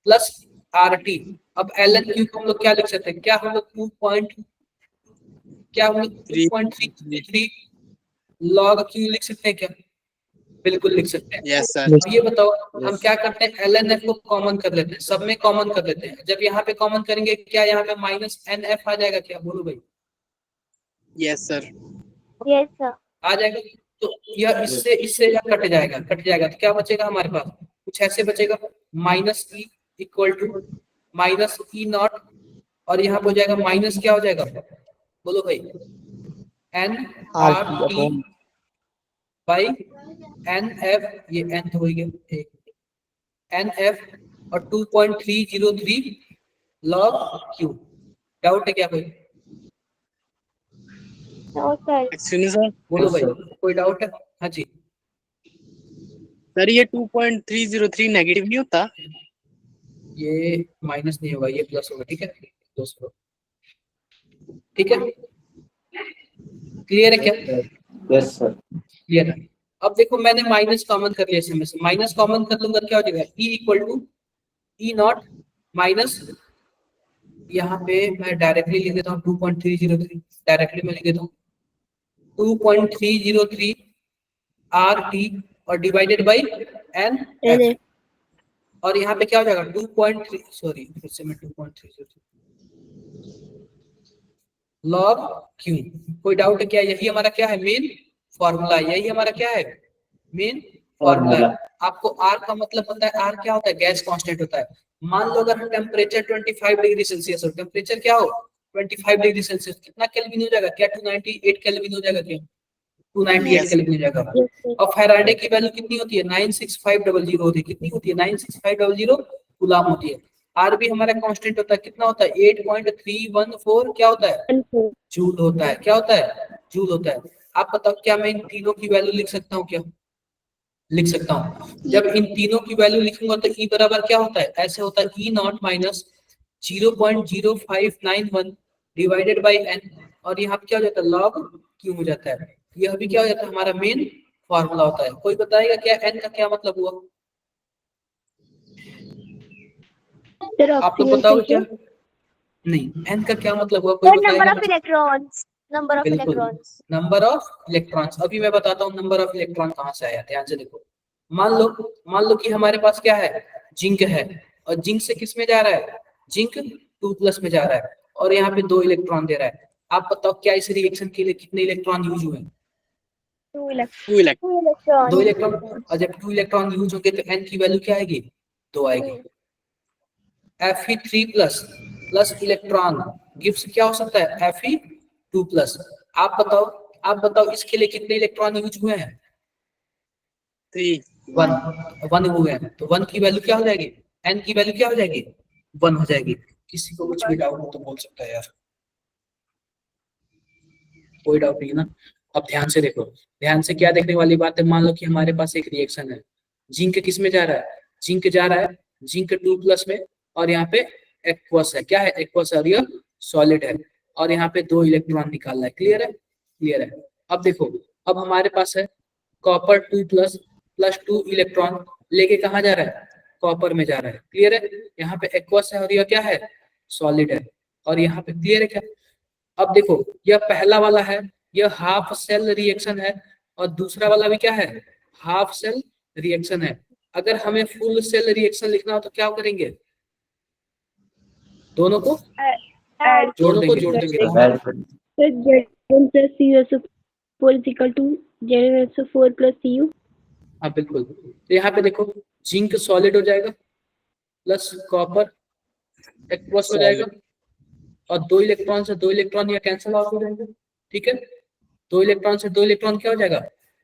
प्लस RT। अब ln Q को हम लोग क्या लिख सकते हैं, क्या हम लोग 2.33 log Q लिख सकते हैं क्या, बिल्कुल लिख सकते हैं। Yes sir. अब ये बताओ हम क्या करते हैं, LNF को कॉमन कर लेते हैं, सब में कॉमन कर लेते हैं। जब यहाँ पे कॉमन करेंगे क्या यहाँ पे -NF आ जाएगा क्या, बोलो भाई, यस सर। Yes, sir. आ जाएगा। तो यह इससे यह कट जाएगा, तो क्या बचेगा हमारे पास, कुछ ऐसे बचेगा, -E इक्वल टू -E0, और यहाँ पे हो जाएगा माइनस, क्या हो जाएगा, बोलो भाई, NRT बाई NF, ये N हो गया, NF और 2.303 log Q। डाउट है क्या कोई, No, sir. Excuse me sir. बोलो भाई, कोई डाउट है, हाँ जी। सर ये 2.303 नेगेटिव नहीं होता? ये माइनस नहीं होगा, ये प्लस होगा, ठीक है, दोस्तों, ठीक है, क्लियर है क्या, यस सर। क्लियर है। अब देखो मैंने माइनस कॉमन कर लिया, इसमें से माइनस कॉमन कर लूंगा, क्या हो जाएगा, E equal to E0 minus, यहाँ पे मैं डायरेक्टली लिख देता हूँ 2.303, डायरेक्टली मैं लिख देता हूँ 2.303 RT और डिवाइडेड बाई NF, और यहाँ पे क्या हो जाएगा 2.3, सॉरी फिर से मैं 2.303 log Q। कोई डाउट है क्या, यही हमारा क्या है, मेन फॉर्मूला, यही हमारा क्या है, मेन फॉर्मूला। आपको R का मतलब पता है, R क्या होता है, गैस कांस्टेंट होता है। मान लो अगर टेम्परेचर 25 डिग्री सेल्सियस हो, टेम्परेचर क्या हो 25 डिग्री सेल्सियस, कितना केल्विन हो जाएगा, क्या 298 केल्विन हो जाएगा, क्या 298 Yes. केल्विन हो जाएगा। Yes, sir. और फैराडे की वैल्यू कितनी होती है, 96500 होती है, कितनी होती है 96500 कूलाम होती है। आर भी हमारा कांस्टेंट होता है, कितना होता है 8.314 क्या होता है, And four. जूल होता है, क्या होता है, जूल होता है। आप बताओ क्या मैं इन तीनों की वैल्यू लिख सकता हूँ, क्या लिख सकता हूँ। जब इन तीनों की वैल्यू लिखूंगा तो ई बराबर क्या होता है, ऐसे होता है E naught minus 0.0591 divided by N, और यहाँ पे क्या हो जाता है लॉग क्यू हो जाता है। यह भी क्या हो जाता है हमारा मेन फॉर्मूला होता है। कोई बताएगा क्या एन का क्या मतलब हुआ, Sir, आप लोग oxygen बताओ क्या, filter. नहीं एन का क्या मतलब हुआ, कोई Sir, number बताएगा। of electrons. Number of बिल्कुल, electrons. Number of electrons. अभी मैं बताता हूँ नंबर ऑफ इलेक्ट्रॉन कहाँ से आया, ध्यान से देखो। मान लो कि हमारे पास क्या है, जिंक है, और जिंक से किस में जा रहा है, जिंक 2+ में जा रहा है, और यहाँ पे 2 इलेक्ट्रॉन दे रहा है। आप बताओ क्या इस रिएक्शन के लिए कितने इलेक्ट्रॉन यूज हुए, 2 electrons. 2 electrons. 2 electrons. 2 इलेक्ट्रॉन। और जब 2 इलेक्ट्रॉन यूज होंगे तो एन की वैल्यू क्या आएगी, 2 आएगी। Fe3+ प्लस इलेक्ट्रॉन गिव्स क्या हो सकता है, Fe2+। आप बताओ इसके लिए कितने इलेक्ट्रॉन यूज हुए हैं, 3. 1 हुए हैं। तो 1 की वैल्यू क्या हो जाएगी, एन की वैल्यू क्या हो जाएगी, 1 हो जाएगी। किसी को कुछ भी डाउट हो तो बोल सकता है यार, कोई डाउट नहीं है ना। अब ध्यान से देखो, ध्यान से क्या देखने वाली बात है। मान लो कि हमारे पास एक रिएक्शन है, जिंक किस में जा रहा है, जिंक जा रहा है जिंक 2+ में, और यहाँ पे एक्वस है, क्या है एक्वस, और यह सॉलिड है, और यहाँ पे 2 इलेक्ट्रॉन निकालना है। क्लियर है, क्लियर है। अब देखो, अब हमारे पास है कॉपर 2+ प्लस 2 इलेक्ट्रॉन लेके कहाँ जा रहा है, कॉपर में जा रहा है। क्लियर है, यहाँ पे एक्वस है और यह क्या है, सॉलिड है, और यहाँ पे क्लियर है क्या। अब देखो यह पहला वाला है, यह हाफ सेल रिएक्शन है, और दूसरा वाला भी क्या है, हाफ सेल रिएक्शन है। अगर हमें फुल सेल रिएक्शन लिखना हो तो क्या करेंगे, दोनों को Add. जोड़ देंगे तो ऐड हमारे कर Sir, Z1 plus CuSO4 is equal to ZnSO4 plus Cu. हाँ बिल्कुल। तो यहाँ पे देखो जिंक सॉलिड हो जाएगा प्लस कॉपर एक्वस हो जाएगा, और 2 इलेक्ट्रॉन से 2 इलेक्ट्रॉन या कैंसिल आउट हो जाएंगे। ठीक है, 2 इलेक्ट्रॉन से 2 इलेक्ट्रॉन क्या हो जाएगा,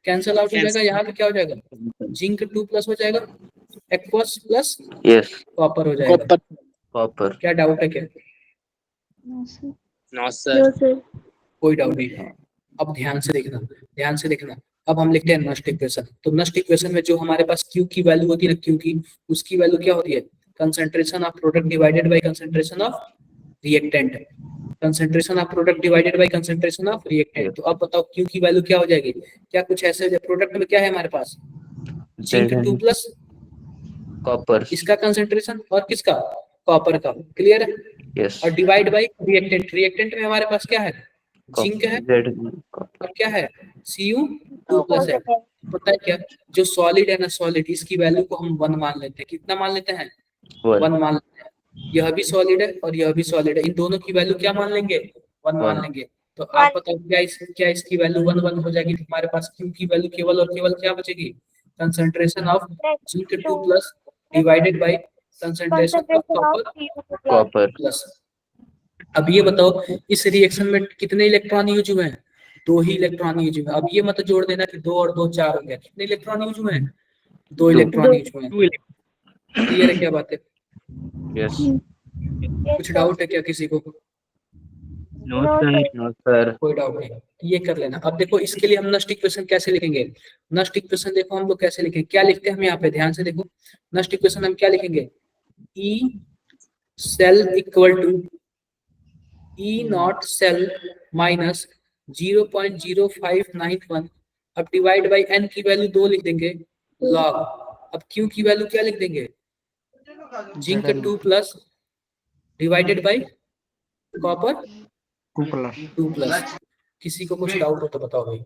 कैंसिल आउट हो जाएगा। यहाँ पे क्या हो जाएगा, जिंक 2+ हो जाएगा, एक्वस प्लस यस कॉपर हो जाएगा। Copper. कॉपर क्या डाउट है क्या, No, sir. No, sir. कोई डाउट नहीं। अब ध्यान से देखना, ध्यान से देखना। अब हम लिखते हैं नस्ट इक्वेशन। तो नस्ट इक्वेशन में जो हमारे पास Q की वैल्यू होती है ना, Q की, उसकी वैल्यू क्या होती है, concentration of product divided by concentration of reactant, concentration of product divided by concentration of reactant. तो अब बताओ Q की वैल्यू क्या हो जाएगी, क्या कुछ ऐसे प्रोडक्ट में क्या है हमारे पास, जिंक 2+ कॉपर इसका कंसंट्रेशन और किसका, कॉपर का। क्लियर है, यस और डिवाइड बाय रिएक्टेंट, रिएक्टेंट में हमारे पास क्या है, जिंक है जेड और क्या है, Cu2+ है। पता है क्या, जो सॉलिड है ना, सॉलिड, इसकी वैल्यू को हम 1 मान लेते हैं। कितना मान लेते हैं, 1 मान लेते हैं। यह भी सॉलिड है और यह भी सॉलिड है, इन दोनों की वैल्यू क्या मान लेंगे, 1 मान लेंगे। तो आप बताओ क्या इसकी वैल्यू 1 1 हो जाएगी, तो हमारे पास Q की वैल्यू केवल और केवल क्या बचेगी, concentration of zinc 2+ divided by concentration of copper copper plus. अब ये बताओ इस रिएक्शन में कितने इलेक्ट्रॉन यूज हुए हैं, 2 ही इलेक्ट्रॉन यूज हुए हैं। अब ये मत जोड़ देना कि 2 और 2 4 हो गया, कितने इलेक्ट्रॉन यूज हुए हैं, 2 इलेक्ट्रॉन यूज हुए हैं। 2 electrons. क्लियर है क्या बात है, यस कुछ डाउट है क्या किसी को, नो सर नो सर कोई डाउट नहीं, ये कर लेना। अब देखो इसके लिए हम नस्ट इक्वेशन कैसे लिखेंगे, नस्ट इक्वेशन देखो हम लोग कैसे लिखेंगे, क्या लिखते हैं हम यहाँ पे, ध्यान से देखो। नस्ट इक्वेशन हम क्या लिखेंगे, E cell equal to E naught cell minus 0.0591, अब डिवाइड बाई n की वैल्यू 2 लिख देंगे लॉग। अब Q की वैल्यू क्या लिख देंगे, जिंक 2+ डिवाइडेड बाई कॉपर 2+। किसी को कुछ डाउट हो तो बताओ भाई,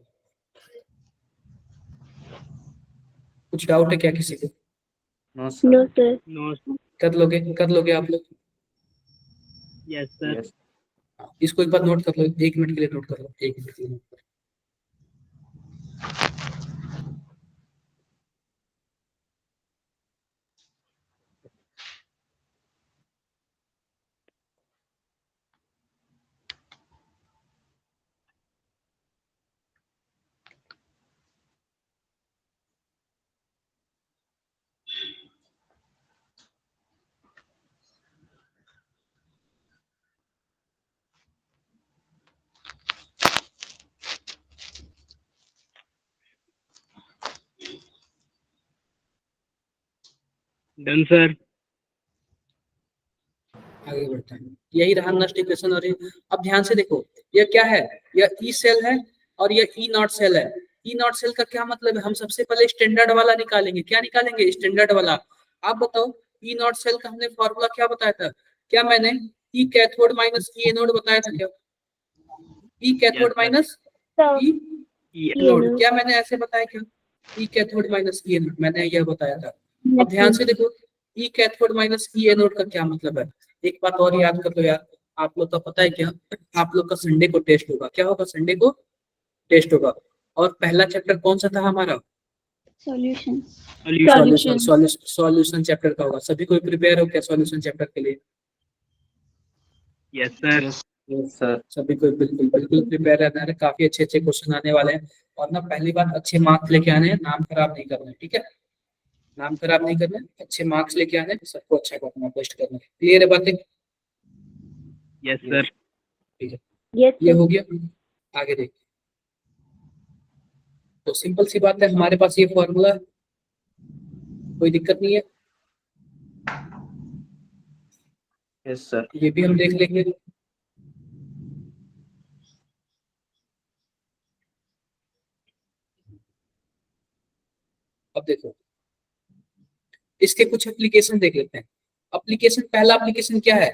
कुछ डाउट है क्या किसी को, no sir No, sir. No, sir. कर लोगे आप लोग। Yes, sir. यस इसको एक बार नोट कर लो, 1 मिनट के लिए नोट कर लो, 1 मिनट के लिए नोट कर लो। Done sir. आगे बढ़ते हैं। यही रहा नष्ट इक्वेशन। और अब ध्यान से देखो, यह क्या है, यह ई सेल है और यह ई नॉट सेल है। ई नॉट सेल का क्या मतलब है, हम सबसे पहले स्टैंडर्ड वाला निकालेंगे। क्या निकालेंगे, स्टैंडर्ड वाला। आप बताओ, ई नॉट सेल का हमने फॉर्मूला क्या बताया था, क्या मैंने ई कैथोड माइनस ई एनोड बताया था क्या, ई कैथोड माइनस ई एनोड, क्या मैंने ऐसे बताया क्या, ई कैथोड माइनस ई एनोड, मैंने यह बताया था। अब ध्यान से देखो, ई कैथोड माइनस ई एनोड का क्या मतलब है। एक बात और याद कर लो यार, आप लोग का पता है क्या, आप लोग का संडे को टेस्ट होगा। क्या होगा, संडे को टेस्ट होगा। और पहला चैप्टर कौन सा था हमारा, सॉल्यूशन। सॉल्यूशन चैप्टर का होगा। सभी कोई प्रिपेयर हो क्या सॉल्यूशन चैप्टर के लिए। Yes sir. Yes sir. सभी कोई बिल्कुल बिल्कुल प्रिपेयर रहना है। काफी अच्छे अच्छे क्वेश्चन आने वाले हैं। और ना पहली बात, अच्छे मार्क्स लेके आने हैं, नाम खराब नहीं करना है, ठीक है। नाम खराब नहीं करना है, अच्छे मार्क्स लेके आने हैं, सबको अच्छा करना, बेस्ट करना है। क्लियर है बातें। Yes sir. ठीक है, यस ये हो गया। आगे देखिए, तो सिंपल सी बात है, हमारे पास ये फॉर्मूला है, कोई दिक्कत नहीं है। Yes sir. ये भी हम देख लेंगे। अब देखो, इसके कुछ एप्लीकेशन देख लेते हैं। एप्लीकेशन, पहला एप्लीकेशन क्या है,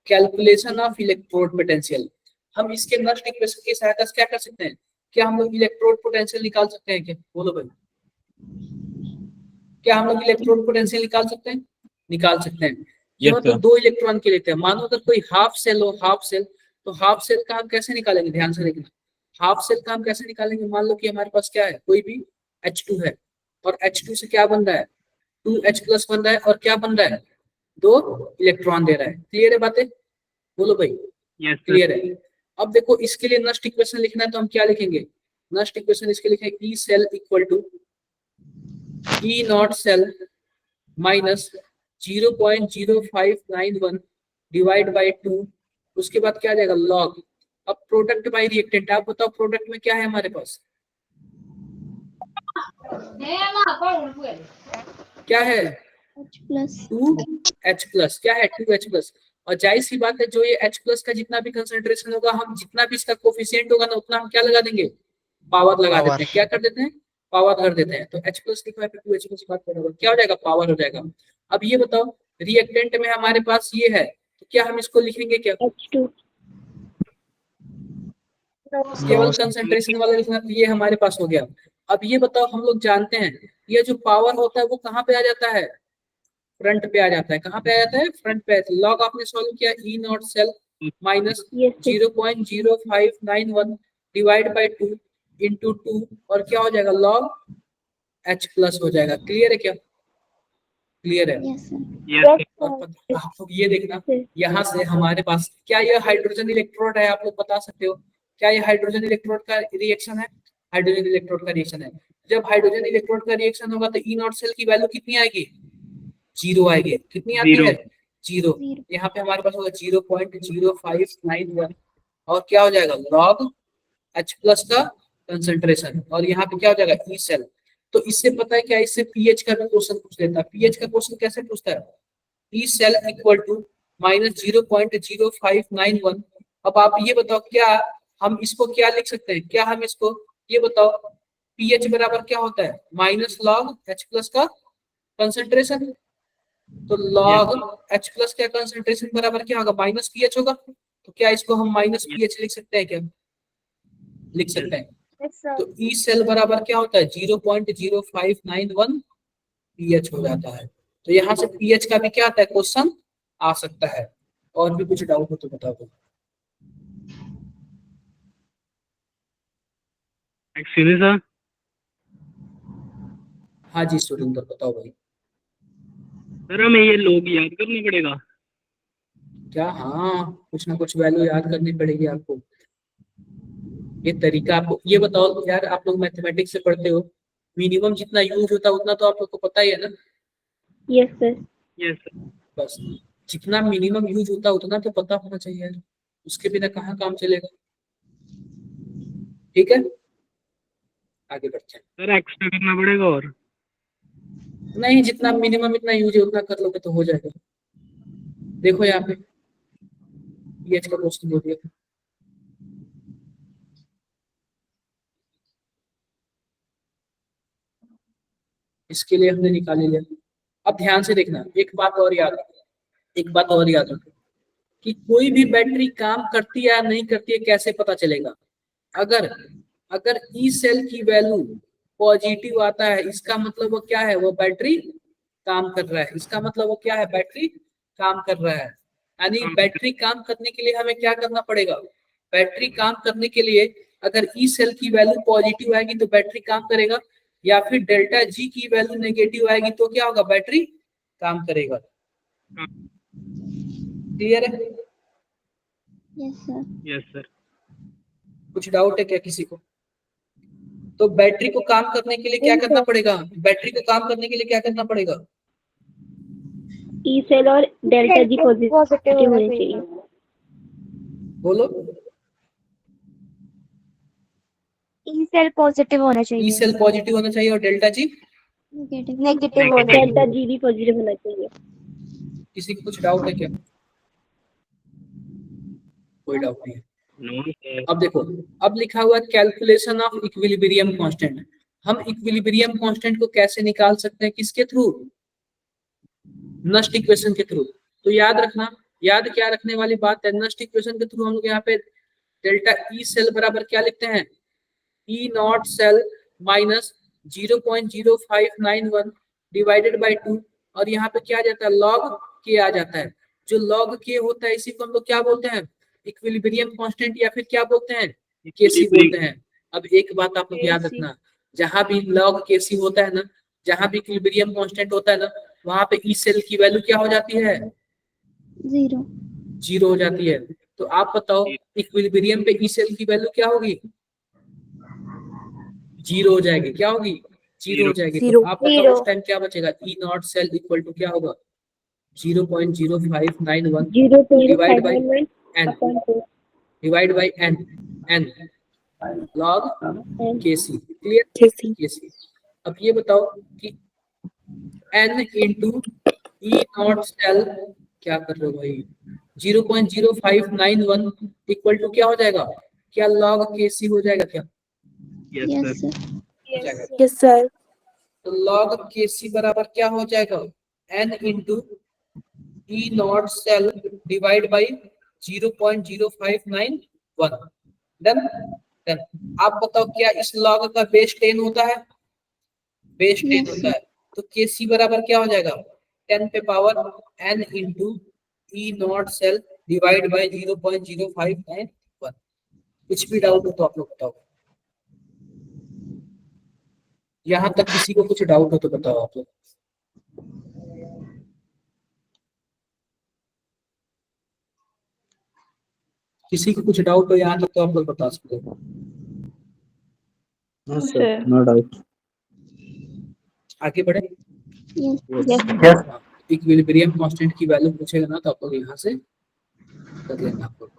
कैलकुलेशन ऑफ इलेक्ट्रोड पोटेंशियल। हम इसके नष्ट इक्वेशन की सहायता से क्या कर सकते हैं, क्या हम लोग इलेक्ट्रोड पोटेंशियल निकाल सकते हैं क्या, बोलो भाई। क्या हम लोग इलेक्ट्रोड पोटेंशियल निकाल सकते हैं, निकाल सकते हैं। यह तो दो इलेक्ट्रॉन के लेते हैं। मानो अगर कोई हाफ सेल हो, हाफ सेल, तो हाफ सेल का हम कैसे निकालेंगे, ध्यान से देखना। हाफ सेल का हम कैसे निकालेंगे, मान लो कि हमारे पास क्या है, कोई भी H2 है, और H2 से क्या बन रहा है, 2H प्लस बन रहा है, और क्या बन रहा है, 2 इलेक्ट्रॉन दे रहा है। क्लियर है बातें, बोलो भाई। Yes sir. क्लियर है। अब देखो, इसके लिए नष्ट इक्वेशन लिखना है, तो हम क्या लिखेंगे, नष्ट इक्वेशन इसके लिखेंगे E cell equal to E naught cell minus 0.0591 divide by 2। उसके बाद क्या आ जाएगा, लॉग। अब प्रोडक्ट बाय रिएक्टेंट, आप बताओ प्रोडक्ट में क्या है हमारे पास, क्या है, टू एच प्लस, क्या है, 2H प्लस। और जाहिर सी बात है, जो ये H प्लस का जितना भी कंसंट्रेशन होगा, हम जितना भी इसका कोफिशिएंट होगा ना, उतना हम क्या लगा देंगे, पावर लगा देते हैं। क्या कर देते हैं, पावर कर देते हैं। तो H प्लस लिखा है, 2H प्लस बात करोगे, क्या हो जाएगा, पावर हो जाएगा। अब ये बताओ, रिएक्टेंट में हमारे पास ये है, तो क्या हम इसको लिखेंगे क्या, H2 केवल कंसंट्रेशन वाला लिखना, ये हमारे पास हो गया। अब ये बताओ, हम लोग जानते हैं, ये जो पावर होता है वो कहाँ पे आ जाता है, फ्रंट पे आ जाता है। कहाँ पे आ जाता है, फ्रंट पे। लॉग आपने सॉल्व किया, E naught cell minus Yes sir. 0.0591 divide by 2 into 2, और क्या हो जाएगा, लॉग H प्लस हो जाएगा। क्लियर है क्या, क्लियर है। Yes sir. Yes sir. और आप लोग ये देखना, यहाँ से हमारे पास क्या, ये हाइड्रोजन इलेक्ट्रोड है, आप लोग बता सकते हो, क्या ये हाइड्रोजन इलेक्ट्रोड का रिएक्शन है, हाइड्रोजन इलेक्ट्रोड का रिएक्शन है। जब हाइड्रोजन इलेक्ट्रोड का रिएक्शन होगा, तो ई नॉट सेल की वैल्यू कितनी आएगी, 0 आएगी। कितनी आती है, 0। यहाँ पे हमारे पास होगा 0.0591, और क्या हो जाएगा, लॉग H प्लस का कंसंट्रेशन, और यहाँ पे क्या हो जाएगा, ई सेल। तो इससे पता है क्या, इससे पीएच का भी क्वेश्चन पूछ लेता है। पीएच का क्वेश्चन कैसे पूछता है, E cell equal to minus 0.0591। अब आप ये बताओ, क्या हम इसको क्या लिख सकते हैं, क्या हम इसको, ये बताओ, पीएच बराबर क्या होता है, माइनस लॉग H प्लस का कंसंट्रेशन। तो लॉग H प्लस का कंसंट्रेशन बराबर क्या होगा, माइनस पीएच होगा। तो क्या इसको हम माइनस पीएच लिख सकते हैं क्या, लिख सकते हैं। तो ई सेल बराबर क्या होता है, 0.0591 पीएच हो जाता है। तो यहाँ से पीएच का भी क्या आता है, क्वेश्चन आ सकता है। और भी कुछ डाउट हो तो बताओ। एक्चुअली सर, हाँ जी सुरेंद्र, बताओ भाई। सर हमें ये लोग याद करना पड़ेगा। क्या, हाँ, कुछ ना कुछ वैल्यू याद करनी पड़ेगी आपको। ये तरीका आपको, ये बताओ यार, आप लोग मैथमेटिक्स से पढ़ते हो, मिनिमम जितना यूज होता है उतना तो आप लोग को पता ही है ना। Yes sir. Yes sir. बस, जितना मिनिमम यूज होता है उतना तो पता होना चाहिए यार, उसके बिना कहाँ काम चलेगा। ठीक है, आगे बढ़ते हैं। सर एक्स्ट्रा करना पड़ेगा और नहीं, जितना मिनिमम इतना यूज है उतना कर लोगे तो हो जाएगा। देखो यहाँ पे पीएच का क्वेश्चन दे दिया। इसके लिए हमने निकाल लिया। अब ध्यान से देखना, एक बात और याद रखो कि कोई भी बैटरी काम करती है या नहीं करती है कैसे पता चलेगा। अगर अगर ई सेल की वैल्यू पॉजिटिव आता है, इसका मतलब वो क्या है, वो बैटरी काम कर रहा है। इसका मतलब वो क्या है, बैटरी काम कर रहा है। यानी बैटरी काम करने के लिए हमें क्या करना पड़ेगा, बैटरी काम करने के लिए अगर ई सेल की वैल्यू पॉजिटिव आएगी तो बैटरी काम करेगा, या फिर डेल्टा जी की वैल्यू नेगेटिव आएगी तो क्या होगा, बैटरी काम करेगा। क्लियर है? Yes sir. कुछ डाउट है क्या किसी को? तो बैटरी को काम करने के लिए क्या करना पड़ेगा, बैटरी को काम करने के लिए क्या करना पड़ेगा, ई सेल और डेल्टा जी पॉजिटिव होने चाहिए। बोलो। ई सेल पॉजिटिव होना ई चाहिए, सेल पॉजिटिव होना चाहिए और डेल्टा जी नेगेटिव होना चाहिए। डेल्टा जी भी पॉजिटिव होना चाहिए। किसी को कुछ डाउट है क्या? कोई डाउट नहीं है। No sir. अब देखो, अब लिखा हुआ कैलकुलेशन ऑफ इक्विलिब्रियम कांस्टेंट। हम इक्विलिब्रियम कांस्टेंट को कैसे निकाल सकते हैं, किसके थ्रू, नस्ट इक्वेशन के थ्रू। तो याद रखना, याद क्या रखने वाली बात है, नस्ट इक्वेशन के थ्रू हम लोग यहाँ पे डेल्टा ई सेल बराबर क्या लिखते हैं, E naught cell minus 0.0591 divided by 2, और यहाँ पे क्या आ जाता है, लॉग के आ जाता है। जो लॉग के होता है इसी को हम लोग क्या बोलते हैं, इक्विलिब्रियम कांस्टेंट, या फिर क्या बोलते हैं, केसी बोलते हैं। अब एक बात आप लोग याद रखना, जहां भी लॉग केसी होता है ना, जहां भी इक्विलिब्रियम कांस्टेंट होता है ना, वहां पे ई सेल की वैल्यू क्या हो जाती है, जीरो हो जाती है। तो आप बताओ इक्विलिब्रियम पे ई सेल की वैल्यू क्या होगी, जीरो हो जाएगी। क्या होगी, जीरो हो जाएगी। तो आप बताओ उस टाइम क्या बचेगा, E naught cell equal to क्या होगा, 0.0591 divide by N, divide by N, N log KC. Clear, KC. अब ये बताओ कि N into E naught cell, क्या कर रहे हो भाई, 0.0591 इक्वल टू क्या हो जाएगा, क्या लॉग केसी हो जाएगा क्या, यस सर। Yes sir. तो log केसी बराबर क्या हो जाएगा, n into E naught cell divide by 0.0591। Done done. आप बताओ क्या इस log का बेस 10 होता है, बेस 10 होता है। तो केसी बराबर क्या हो जाएगा, 10 पे power n into E naught cell divide by 0.0591। कुछ भी डाउट हो तो आप लोग बताओ, यहाँ तक किसी को कुछ डाउट हो तो बताओ आप लोग। किसी को कुछ डाउट हो यहाँ तक तो आप लोग बता सकते हो। No sir, no doubt. आगे बढ़े। यस इक्विलिब्रियम कांस्टेंट की वैल्यू पूछेगा ना तो आप लोग यहाँ से कर लेना। आप लोग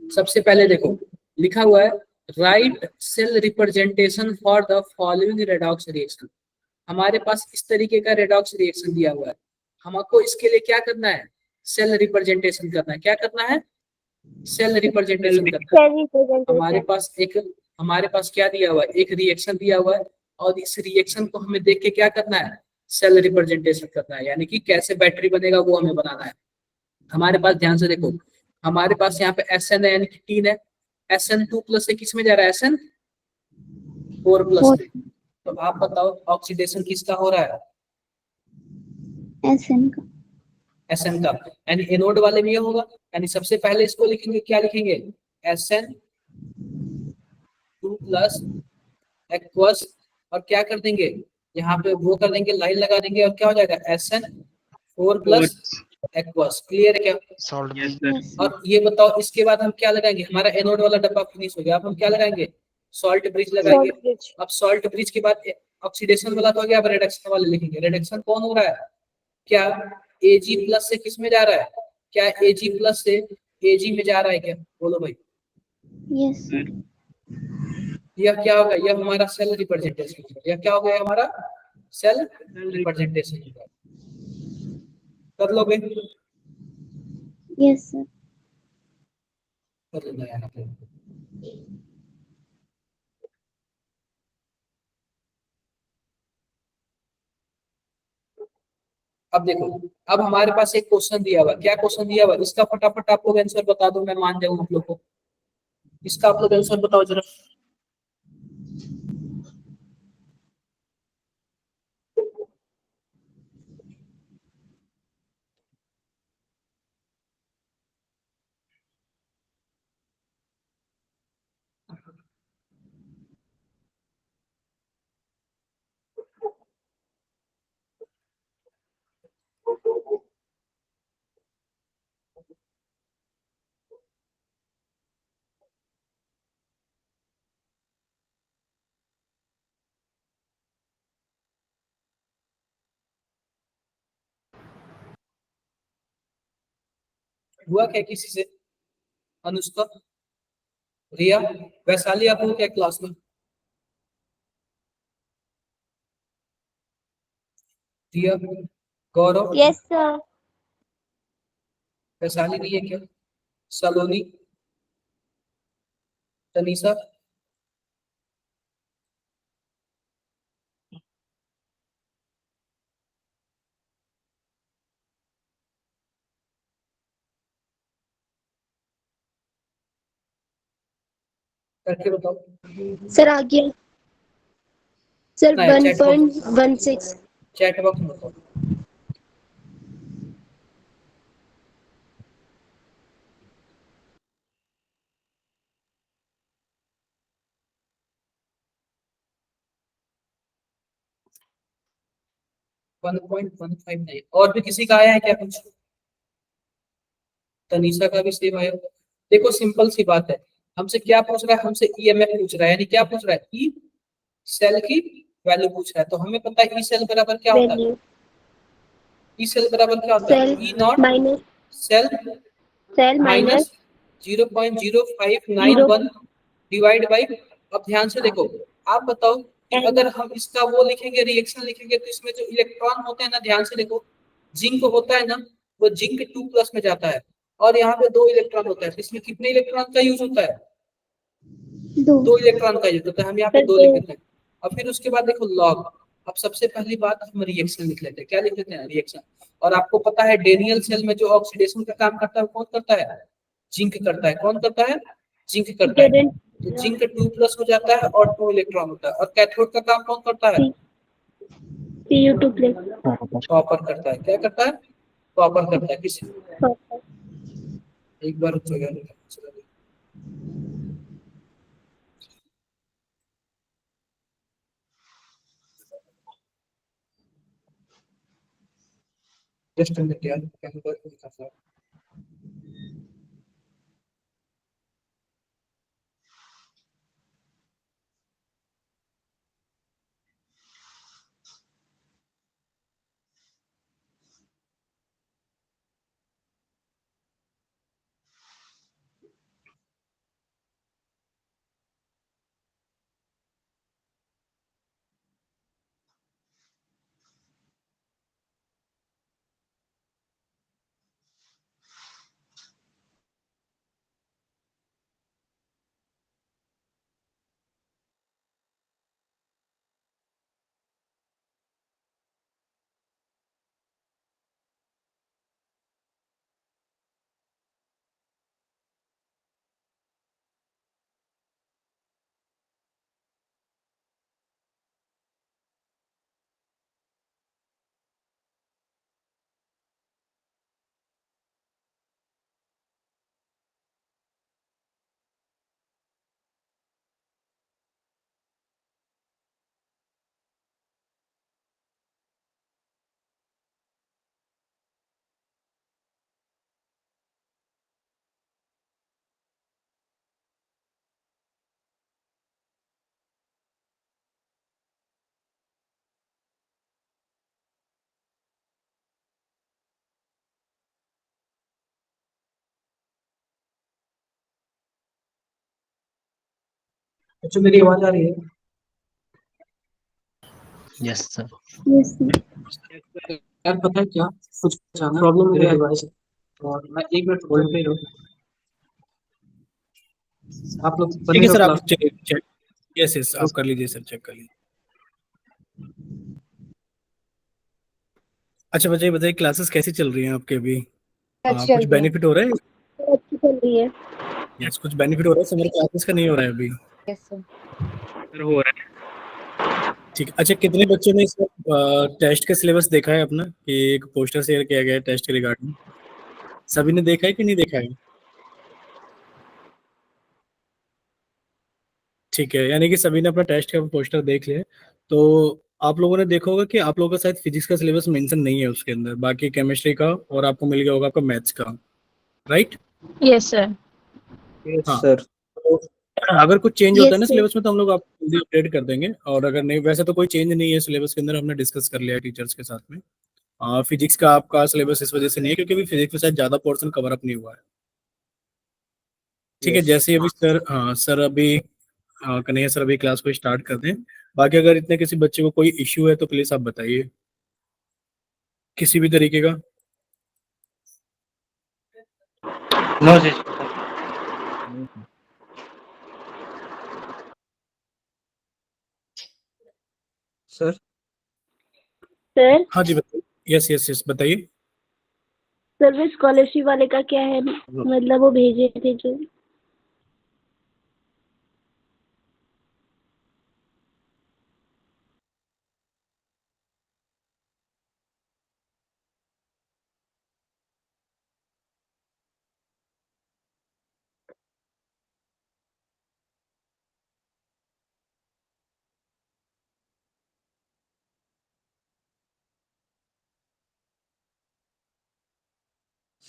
सबसे पहले देखो लिखा हुआ है right cell representation for the following redox reaction. हमारे पास इस तरीके का रेडॉक्स रिएक्शन दिया हुआ है, हमको इसके लिए क्या करना है, सेल रिप्रेजेंटेशन करना है। क्या करना है, सेल रिप्रेजेंटेशन करना है। हमारे पास क्या दिया हुआ है, एक रिएक्शन दिया हुआ है, और इस रिएक्शन को हमें देख के क्या करना है, सेल रिप्रेजेंटेशन करना है, यानी कि कैसे बैटरी बनेगा वो हमें बनाना है। हमारे पास ध्यान से देखो, हमारे पास यहाँ पे SN है यानी कि 3 है, SN2 प्लस से किस में जा रहा है, SN4 प्लस में। तो आप बताओ ऑक्सीडेशन किसका हो रहा है, SN का, यानी एनोड वाले में ये होगा। यानी सबसे पहले इसको लिखेंगे, क्या लिखेंगे, SN2 प्लस एक्वस, और क्या कर देंगे यहाँ पे वो कर देंगे, लाइन लगा देंगे, और क्या हो जाएगा SN4 प्लस एक्वस। क्लियर है क्या? Yes sir. और ये बताओ इसके बाद हम क्या लगाएंगे, हमारा एनोड वाला डब्बा फिनिश हो गया, अब हम क्या लगाएंगे, सॉल्ट ब्रिज लगाएंगे। अब सॉल्ट ब्रिज के बाद ऑक्सीडेशन वाला तो हो गया, अब रिडक्शन वाले लिखेंगे। रिडक्शन कौन हो रहा है, क्या Ag प्लस से किस में जा रहा है, क्या Ag प्लस से Ag में जा रहा है क्या, बोलो भाई। यह क्या होगा, यह हमारा सेल रिप्रेजेंटेशन, यह क्या हो गया हमारा सेल रिप्रेजेंटेशन होगा। कर लोगे? Yes, sir. कर लेना यार आप लोग। अब देखो, अब हमारे पास एक क्वेश्चन दिया हुआ, क्या क्वेश्चन दिया हुआ, इसका फटाफट आप लोग आंसर बता दो, मैं मान जाऊं आप लोग को। इसका आप लोग आंसर बताओ जरा। हुआ क्या किसी से? अनुष्का, रिया, वैशाली, आप हो क्या क्लास में? रिया, गौरव, Yes, sir. वैशाली नहीं है क्या? सलोनी, तनीषा, करके बताओ। Sir, आ गया. Sir, ना चैट बॉक्स, 1.16. चैट बॉक्स में बताओ। वन पॉइंट वन फाइव नहीं, और भी किसी का आया है क्या कुछ? तनीषा का भी सेम आया। देखो सिंपल सी बात है, हमसे क्या पूछ रहा है, हमसे ईएमएफ पूछ रहा है, यानी क्या पूछ रहा है, ई सेल की वैल्यू पूछ रहा है। तो हमें पता है ई सेल बराबर क्या होता है, Value. ई सेल बराबर क्या होता Cell है, E naught minus. Cell Cell minus minus 0.0591 0. Divide by. अब ध्यान से देखो, आप बताओ कि And अगर हम इसका वो लिखेंगे, रिएक्शन लिखेंगे, तो इसमें जो इलेक्ट्रॉन होते हैं ना, ध्यान से देखो, जिंक होता है ना, वो जिंक 2+ में जाता है, और यहाँ पे 2 इलेक्ट्रॉन होता है, तो इसमें कितने इलेक्ट्रॉन का यूज होता है? 2. 2 इलेक्ट्रॉन का यूज होता है, हम यहाँ पे Sir, 2 लिख 2. देते हैं। और फिर उसके बाद देखो लॉग। अब सबसे पहली बात हम रिएक्शन लिख लेते हैं, क्या लिख लेते हैं, रिएक्शन। और आपको पता है डेनियल सेल में जो ऑक्सीडेशन का काम करता है वो कौन करता है, जिंक करता है। कौन करता है, जिंक करता है। Didn't. तो जिंक 2+ हो जाता है और 2 इलेक्ट्रॉन होता है। और कैथोड का काम कौन करता है, C. Cu2 plus. कॉपर करता है। क्या करता है, कॉपर करता है। किसी Copper. एक बार रुक जाओ, जस्ट मिनट यार, क्या अच्छा, मेरी आवाज आ रही है? Yes sir. Yes, sir. यार पता है क्या कुछ प्रॉब्लम मेरे डिवाइस और मैं 1 मिनट होल्ड पे रहो। आप लोग ठीक है सर, आप क्लास चेक यस यस आप कर लीजिए सर, चेक कर लीजिए। अच्छा बताइए बताइए, क्लासेस कैसी चल रही हैं आपके अभी? कुछ बेनिफिट हो रहा है? अच्छी चल रही है। यस, कुछ बेनिफिट हो रहा है, समर क्लासेस का नहीं हो रहा है अभी? Yes sir. सर हो रहा है। ठीक। अच्छा, कितने बच्चों ने इसका टेस्ट का सिलेबस देखा है अपना, कि एक पोस्टर शेयर किया गया है टेस्ट के रिगार्डिंग? सभी ने देखा है कि नहीं देखा है? ठीक है, यानी कि सभी ने अपना टेस्ट का पोस्टर देख लिया है। तो आप लोगों ने देखा होगा कि आप लोगों का शायद फिजिक्स का सिलेबस मेंशन नहीं है उसके अंदर, बाकी केमिस्ट्री का और आपको मिल गया होगा आपका मैथ्स का, राइट? Yes sir. हाँ। तो अगर कुछ चेंज होता है Yes, ना sir. सिलेबस में तो हम लोग आपको जल्दी अपडेट कर देंगे, और अगर नहीं, वैसे तो कोई चेंज नहीं है सिलेबस के अंदर, हमने डिस्कस कर लिया है टीचर्स के साथ में। फिजिक्स का आपका सिलेबस इस वजह से नहीं है क्योंकि अभी फिजिक्स में शायद ज्यादा पोर्शन कवर अप नहीं हुआ है। ठीक है, जैसे अभी सर, हाँ सर, अभी कन्हैया सर अभी क्लास को स्टार्ट कर दें। बाकी अगर इतने किसी बच्चे को कोई इश्यू है तो प्लीज आप बताइए, किसी भी तरीके का। नो जी सर। सर, हाँ जी बताइए। यस यस यस बताइए। सर वो स्कॉलरशिप वाले का क्या है, मतलब वो भेजे थे जो।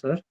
सर।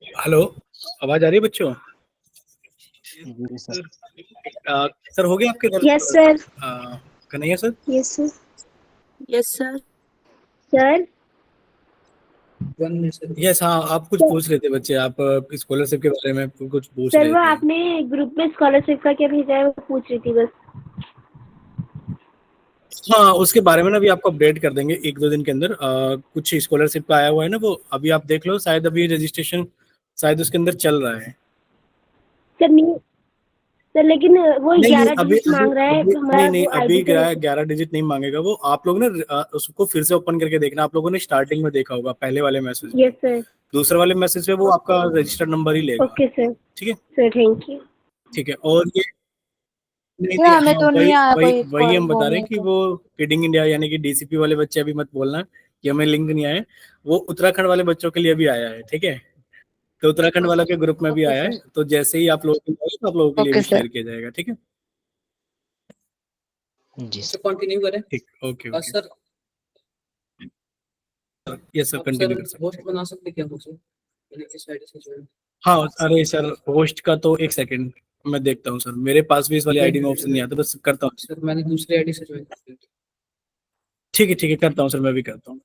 हेलो, आवाज आ रही है बच्चों? सर। सर हो गया आपके घर? Yes sir. Kanhaiya sir? Yes sir. Yes sir. Sir, yes, हाँ आप कुछ पूछ रहे थे बच्चे, आप स्कॉलरशिप के बारे में कुछ पूछ सर रहे वो थे। आपने ग्रुप में स्कॉलरशिप का क्या भेजा है वो पूछ रही थी बस। हाँ, उसके बारे में ना अभी आपको अपडेट कर देंगे 1-2 दिन के अंदर। कुछ स्कॉलरशिप का आया हुआ है ना, वो अभी आप देख लो, शायद अभी रजिस्ट्रेशन शायद उसके अंदर चल रहा है। सर नहीं सर, लेकिन वो नहीं नहीं, 11 अभी डिजिट अभी मांग रहा है अभी हमारा नहीं नहीं, वो अभी आईडी से। 11 डिजिट नहीं मांगेगा वो। आप लोग ना उसको फिर से ओपन करके देखना, आप लोगों ने स्टार्टिंग में देखा होगा पहले वाले मैसेज में। Yes sir. दूसरे वाले मैसेज में वो आपका रजिस्टर्ड नंबर ही लेगा। Okay sir. ठीक है। Sir thank you. ठीक है, और ये नहीं सर नहीं, हमें हाँ तो वही नहीं आया वही कोई वही हम वो बता रहे हैं मेल कि तो। वो किडिंग इंडिया यानी कि डीसीपी वाले बच्चे अभी मत बोलना कि हमें लिंक नहीं आया है। वो उत्तराखंड वाले बच्चों के लिए भी आया है, ठीक है? तो उत्तराखंड वाला के ग्रुप में भी ओके आया सर। है, तो जैसे ही आप लोगों के लिए आए, तो आप लोगों के लिए ओके भी सर। शेयर किया जाएगा। ठीक है, जी सर कंटिन्यू करें। ठीक, okay okay sir. Yes sir, आप कंटिन्यू सर कर सकते होस्ट हैं। बना सकते क्या मुझे, मैंने किस आईडी से ज्वाइन हाँ, अरे सर होस्ट का तो एक सेकंड मैं देखता हूँ सर, मेरे पास भी इस वाली आईडी में ऑप्शन नहीं आता, बस करता हूँ। सर, मैंने दूसरी आईडी से ज्वाइन किया। ठीक है करता हूँ सर, मैं भी करता हूँ।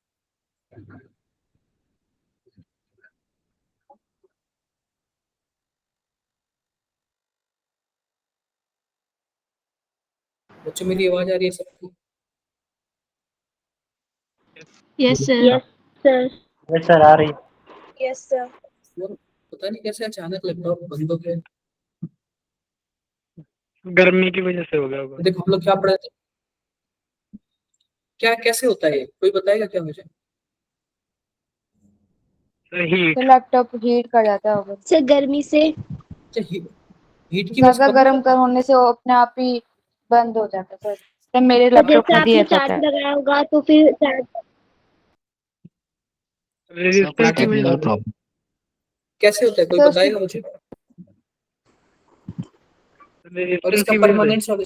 बच्चों मेरी आवाज आ रही है सबको? Yes sir. Yes sir. Yes sir, आ रही। Yes sir. और पता नहीं कैसे अचानक लैपटॉप बंद हो गया। गर्मी की वजह से हो गया होगा। देखो हम लोग क्या पढ़े थे, क्या कैसे होता है ये, कोई बताएगा क्या मुझे? Sir heat. तो लैपटॉप हीट कर जाता होगा, सर गर्मी से। अच्छा हीट की वजह से ज्यादा बंद हो गर्म जाता कर है? होने से वो अपने आप ही बंद हो जाता है सर। तो मेरे तो लैपटॉप जैसे में भी आपने ऐसा चार्ज होता है। लगाया होगा तो फिर चार्ज रेजिस्टेंस की वजह से। प्रॉब्लम। कैसे होता है, कोई सर बताएगा मुझे? और रेजिस्टेंस इसका की वजह से।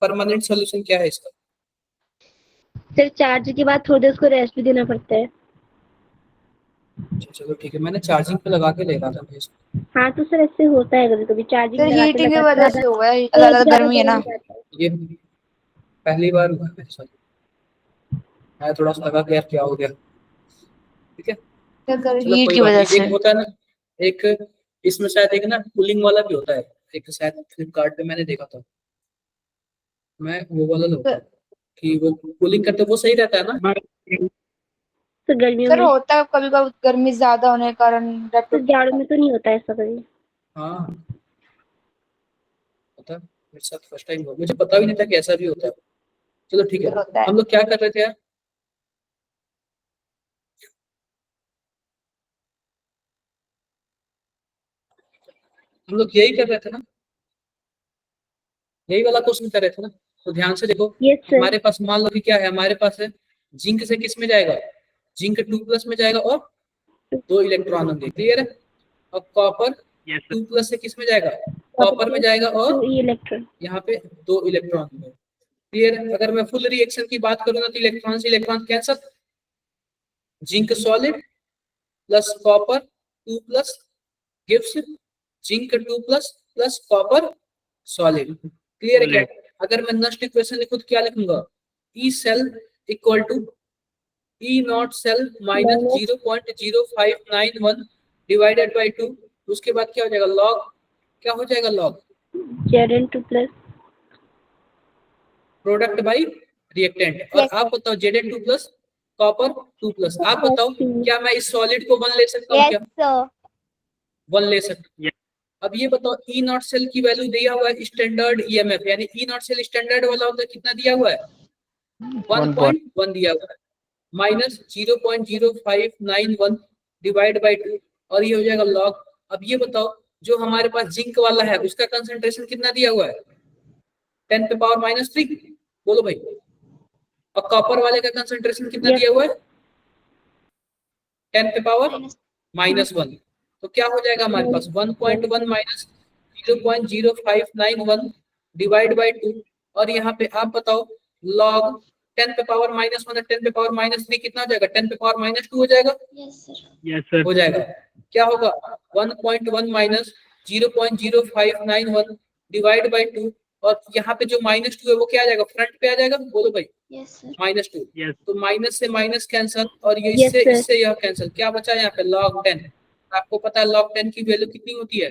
परमानेंट सॉल्यूशन क्या है इसका? सर चार्ज के बाद थोड़ी देर उसको रेस्ट भी देना पड़ता है। अच्छा चलो ठीक है, मैंने चार्जिंग पे लगा के ले रहा था मैं इसको। हाँ तो सर ऐसे होता है कभी कभी चार्जिंग सर लगाते हीटिंग की लगाते वजह से हुआ है, तो ज्यादा ज्यादा गर्मी है गर्म ना। हो जाता है। ये पहली बार हुआ है मेरे साथ, मैं थोड़ा सा लगा कि यार क्या हो गया। ठीक है सर चलो हीट कोई की बात वजह नहीं। से। एक होता है ना, एक इसमें शायद एक ना कूलिंग वाला भी होता है, एक शायद फ्लिपकार्ट पे मैंने देखा था, मैं वो वाला लूंगा सर कि वो कूलिंग करते वो सही रहता है ना? हमारे तो गर्मियों सर में। होता है कभी कभी गर्मी ज्यादा होने के कारण तो लैपटॉप जाड़ों में तो नहीं होता ऐसा कभी। हाँ पता है, मेरे साथ फर्स्ट टाइम हुआ, मुझे पता भी नहीं था कि ऐसा भी होता है। चलो ठीक है, होता है। हम लोग क्या कर रहे थे यार? हम लोग यही कर रहे थे ना, यही वाला क्वेश्चन कर रहे थे ना। तो ध्यान से देखो, यस सर। हमारे पास मान लो कि क्या है, हमारे पास है जिंक से किस में जाएगा, जिंक 2+ में जाएगा और 2 इलेक्ट्रॉन होंगे, क्लियर है? और कॉपर यस सर। 2+ से किस में जाएगा, कॉपर में जाएगा और 2 इलेक्ट्रॉन। यहाँ पे 2 इलेक्ट्रॉन होंगे, क्लियर है? अगर मैं फुल रिएक्शन की बात करूँ ना तो इलेक्ट्रॉन से electron cancel, zinc solid plus copper 2+ gives zinc 2+ plus copper solid, clear है क्या? सॉलिड। अगर मैं नष्ट इक्वेशन लिखूं तो क्या लिखूंगा, E cell equal to E naught cell minus minus 0.0591 divided by 2, उसके बाद क्या हो जाएगा, लॉग, क्या हो जाएगा log Zn2 plus. Product by reactant. और आप बताओ Zn2+ कॉपर 2+, आप बताओ क्या मैं इस सॉलिड को 1 ले सकता हूँ क्या? Yes sir. 1 ले सकता हूँ। यस। अब ये बताओ ई नॉट सेल की वैल्यू दिया हुआ है स्टैंडर्ड ईएमएफ, यानी ई नॉट सेल स्टैंडर्ड वाला होता है, कितना दिया हुआ है, 1.1 दिया हुआ है, माइनस 0.0591 डिवाइड बाई 2, और ये हो जाएगा लॉग। अब ये बताओ जो हमारे पास जिंक वाला है उसका कंसंट्रेशन कितना दिया हुआ है, 10⁻³ बोलो भाई। और कॉपर वाले का कंसंट्रेशन कितना Yes. दिया हुआ है, 10⁻⁻1। तो क्या हो जाएगा हमारे पास 1.1 माइनस 0.0591 डिवाइड बाई 2, और यहाँ पे आप बताओ लॉग 10⁻⁻1 और 10⁻⁻3 कितना हो जाएगा, 10⁻⁻2 हो जाएगा, यस सर। हो जाएगा। क्या होगा 1.1 माइनस 0.0591 डिवाइड बाई 2, और यहाँ पे जो -2 है वो क्या आ जाएगा, फ्रंट पे आ जाएगा, बोलो भाई -2। यस। तो माइनस से माइनस कैंसल, और ये Yes, इससे sir. इससे यह कैंसल, क्या बचा यहाँ पे log 10। आपको पता है log 10 की वैल्यू कितनी होती है,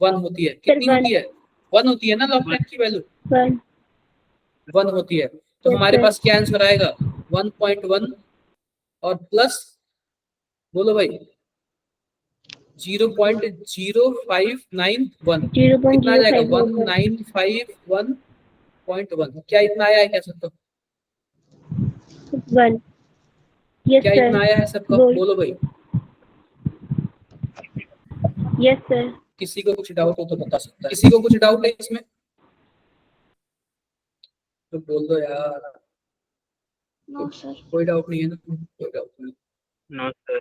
1 होती है, कितनी one. होती है, 1 होती है ना log 10 की वैल्यू, 1. 1 होती है। तो Yes, हमारे sir. पास क्या आंसर आएगा, 1.1 और प्लस, बोलो भाई 0.0591, कितना आ जाएगा 0.0591. 1951.1, क्या इतना आया है क्या सबको, 1. Yes, क्या sir. इतना आया है सबको, Gold. बोलो भाई। Yes, sir. किसी को कुछ डाउट हो तो बता सकता है, किसी को कुछ डाउट है इसमें तो बोल दो यार। No sir. कोई डाउट नहीं है ना, कोई डाउट नहीं, नो सर।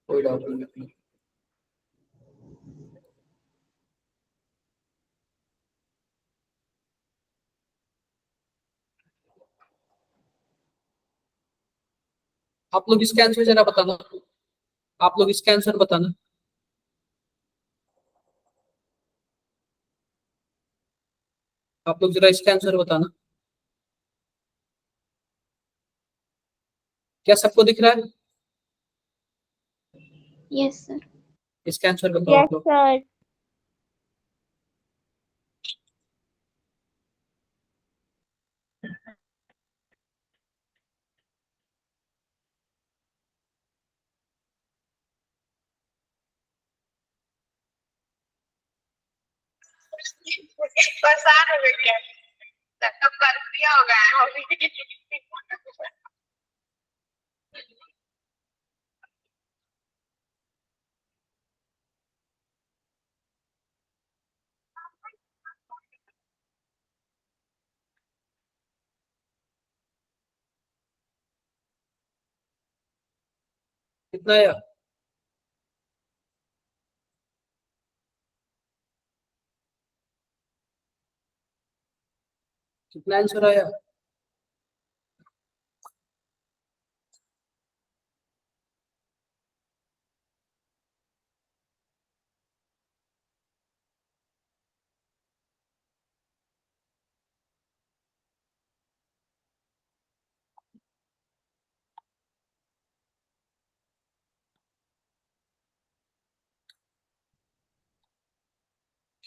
कोई डाउट नहीं है। आप लोग इसका आंसर जरा बताना, आप लोग इसका आंसर बताना, आप लोग जरा इसका आंसर बताना, क्या सबको दिख रहा है, यस सर। इसका आंसर बताओ आप यस लोग। सर। परेशान हो गई है तो कर दिया होगा कितना आया? कितना आंसर आया?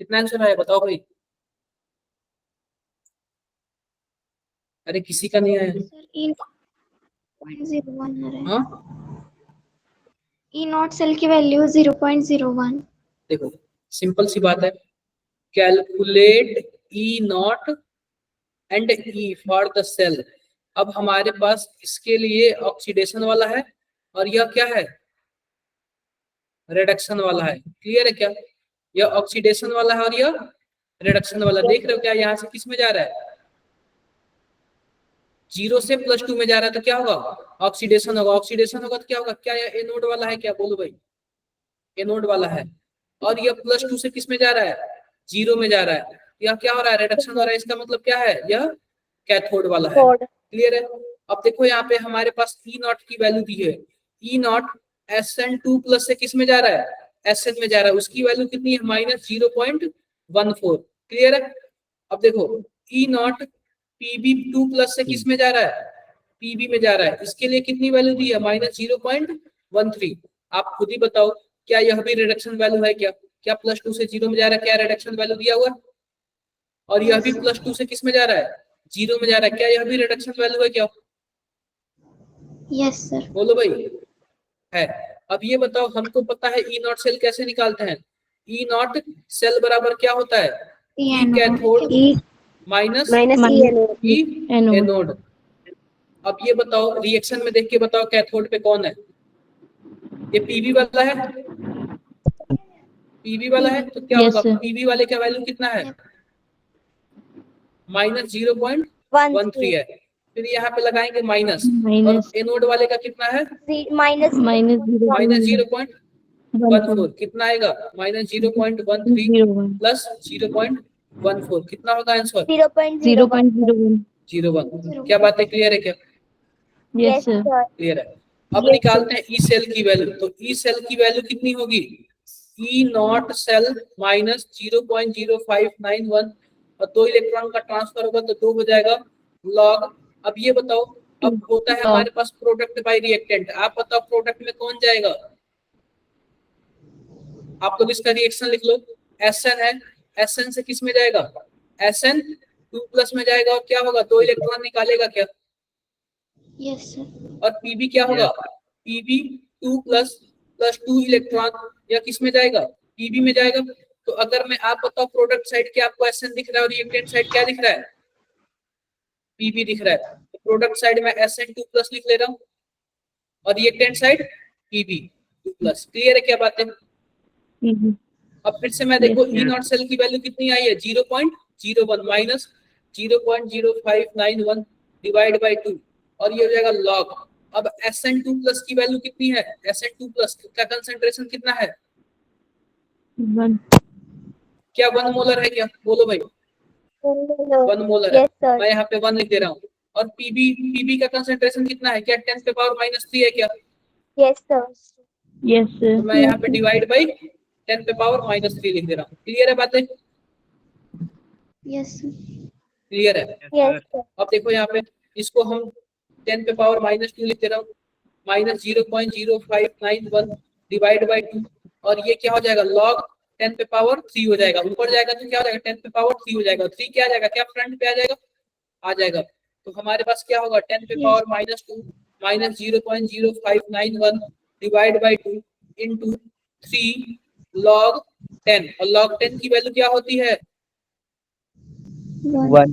कितना आंसर आया बताओ भाई। अरे किसी का नहीं आया। सर 0.01 आ रहा है। हाँ ई नॉट सेल की वैल्यू 0.01। देखो सिंपल सी बात है, calculate E naught and E for the cell. अब हमारे पास इसके लिए ऑक्सीडेशन वाला है और यह क्या है, रिडक्शन वाला है। क्लियर है क्या? यह ऑक्सीडेशन वाला है और यह रिडक्शन वाला। देख रहे हो क्या यहाँ से किस में जा रहा है, 0 से +2 में जा रहा है तो क्या होगा, ऑक्सीडेशन होगा। ऑक्सीडेशन होगा तो क्या होगा, क्या यह एनोड वाला है क्या, बोलो भाई, एनोड वाला है। और यह +2 से किस में जा रहा है, 0 में जा रहा है। यह क्या हो रहा है, रिडक्शन हो रहा है। इसका मतलब क्या है, यह कैथोड वाला है। क्लियर है? अब देखो यहाँ पे हमारे पास ई नॉट की वैल्यू दी है। ई नॉट SN2+ से किस में जा रहा है, SN में जा रहा है। उसकी वैल्यू कितनी है, -0.14। क्लियर है? अब देखो ई नॉट Pb2+ से किस में जा रहा है, Pb में जा रहा है। इसके लिए कितनी वैल्यू दी है, -0.13। आप खुद ही बताओ क्या यह भी रिडक्शन वैल्यू है क्या? क्या +2 से 0 में जा रहा है, क्या रिडक्शन वैल्यू दिया हुआ? और यह भी +2 से किस में जा रहा है, 0 में जा रहा है। क्या यह भी रिडक्शन वैल्यू है क्या? Yes sir. बोलो भाई, है। अब ये बताओ, हमको पता है ई नॉट सेल कैसे निकालते हैं। ई नॉट सेल बराबर क्या होता है, ई कैथोड माइनस ई एनोड। अब ये बताओ रिएक्शन में देख के बताओ कैथोड पे कौन है, ये पीवी वाला है, पीवी वाला है। तो क्या होगा, पीवी वाले का वैल्यू कितना है, -0.13 है। फिर यहाँ पे लगाएंगे माइनस, और एनोड वाले का कितना है, -0.14। कितना आएगा, -0.13 प्लस 0.14 कितना होगा आंसर, 0.01। क्या बात है, क्लियर है क्या? Yes sir. क्लियर है। अब निकालते हैं ई सेल की वैल्यू। तो ई सेल की वैल्यू कितनी होगी, ई नॉट सेल -0.0591, और 2 इलेक्ट्रॉन का ट्रांसफर होगा तो 2 हो जाएगा लॉग। अब ये बताओ, अब होता है हमारे पास प्रोडक्ट बाय रिएक्टेंट। आप बताओ प्रोडक्ट में कौन जाएगा, आप लोग इसका रिएक्शन लिख लो। SN है, SN से किस में जाएगा, SN2+ में जाएगा। और क्या होगा, 2 इलेक्ट्रॉन निकालेगा क्या, यस सर। और Pb क्या होगा, Pb2+ + 2 इलेक्ट्रॉन या किस में जाएगा, Pb में जाएगा। तो अगर मैं, आप बताओ प्रोडक्ट साइड क्या आपको SN दिख रहा है और रिएक्टेंट साइड क्या दिख रहा है, Pb दिख रहा है। तो प्रोडक्ट साइड में SN2+ लिख ले रहा हूँ और रिएक्टेंट साइड Pb2+। क्लियर है क्या बात है? अब फिर से मैं देखो ई नॉट सेल की वैल्यू कितनी आई है, 0.01 माइनस 0.0591 डिवाइड बाय 2, और ये हो जाएगा लॉग। अब SN2+ की वैल्यू कितनी है, SN2+ का कंसंट्रेशन कितना है, 1। क्या 1 मोलर है क्या, बोलो भाई, 1 मोलर है। मैं यहाँ पे 1 लिख दे रहा हूँ। और Pb का कंसंट्रेशन कितना है, क्या 10⁻³ है क्या? Yes sir. यस तो मैं यहाँ पे डिवाइड बाई 10⁻³ लिख दे रहा हूँ। क्लियर है बातें? यस क्लियर है? Yes sir. अब देखो यहाँ पे इसको हम 10⁻² लिख दे रहा हूँ, -0.0591 डिवाइड बाई 2, और ये क्या हो जाएगा, लॉग 10⁻³ हो जाएगा। ऊपर जाएगा तो क्या हो जाएगा, 10⁻³ हो जाएगा। 3 क्या आ जाएगा, क्या फ्रंट पे आ जाएगा, आ जाएगा। तो हमारे पास क्या होगा, 10⁻² minus 0.0591 divide by 2 into 3 log 10। और log 10 की वैल्यू क्या होती है, वन।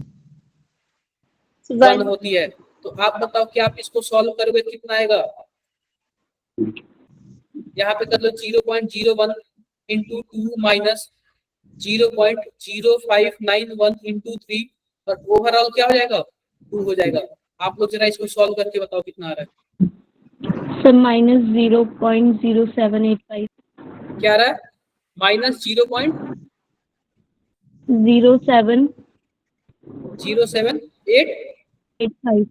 1 होती है। तो आप बताओ कि आप इसको सॉल्व करोगे कितना आएगा? यहाँ पे कर लो 0.01 इंटू 2 माइनस 0.0591 इंटू 3 और ओवरऑल क्या हो जाएगा? 2 हो जाएगा। आप लोग जरा इसको सॉल्व करके बताओ कितना आ रहा है? सर -0.0785। क्या आ रहा है? -0.0785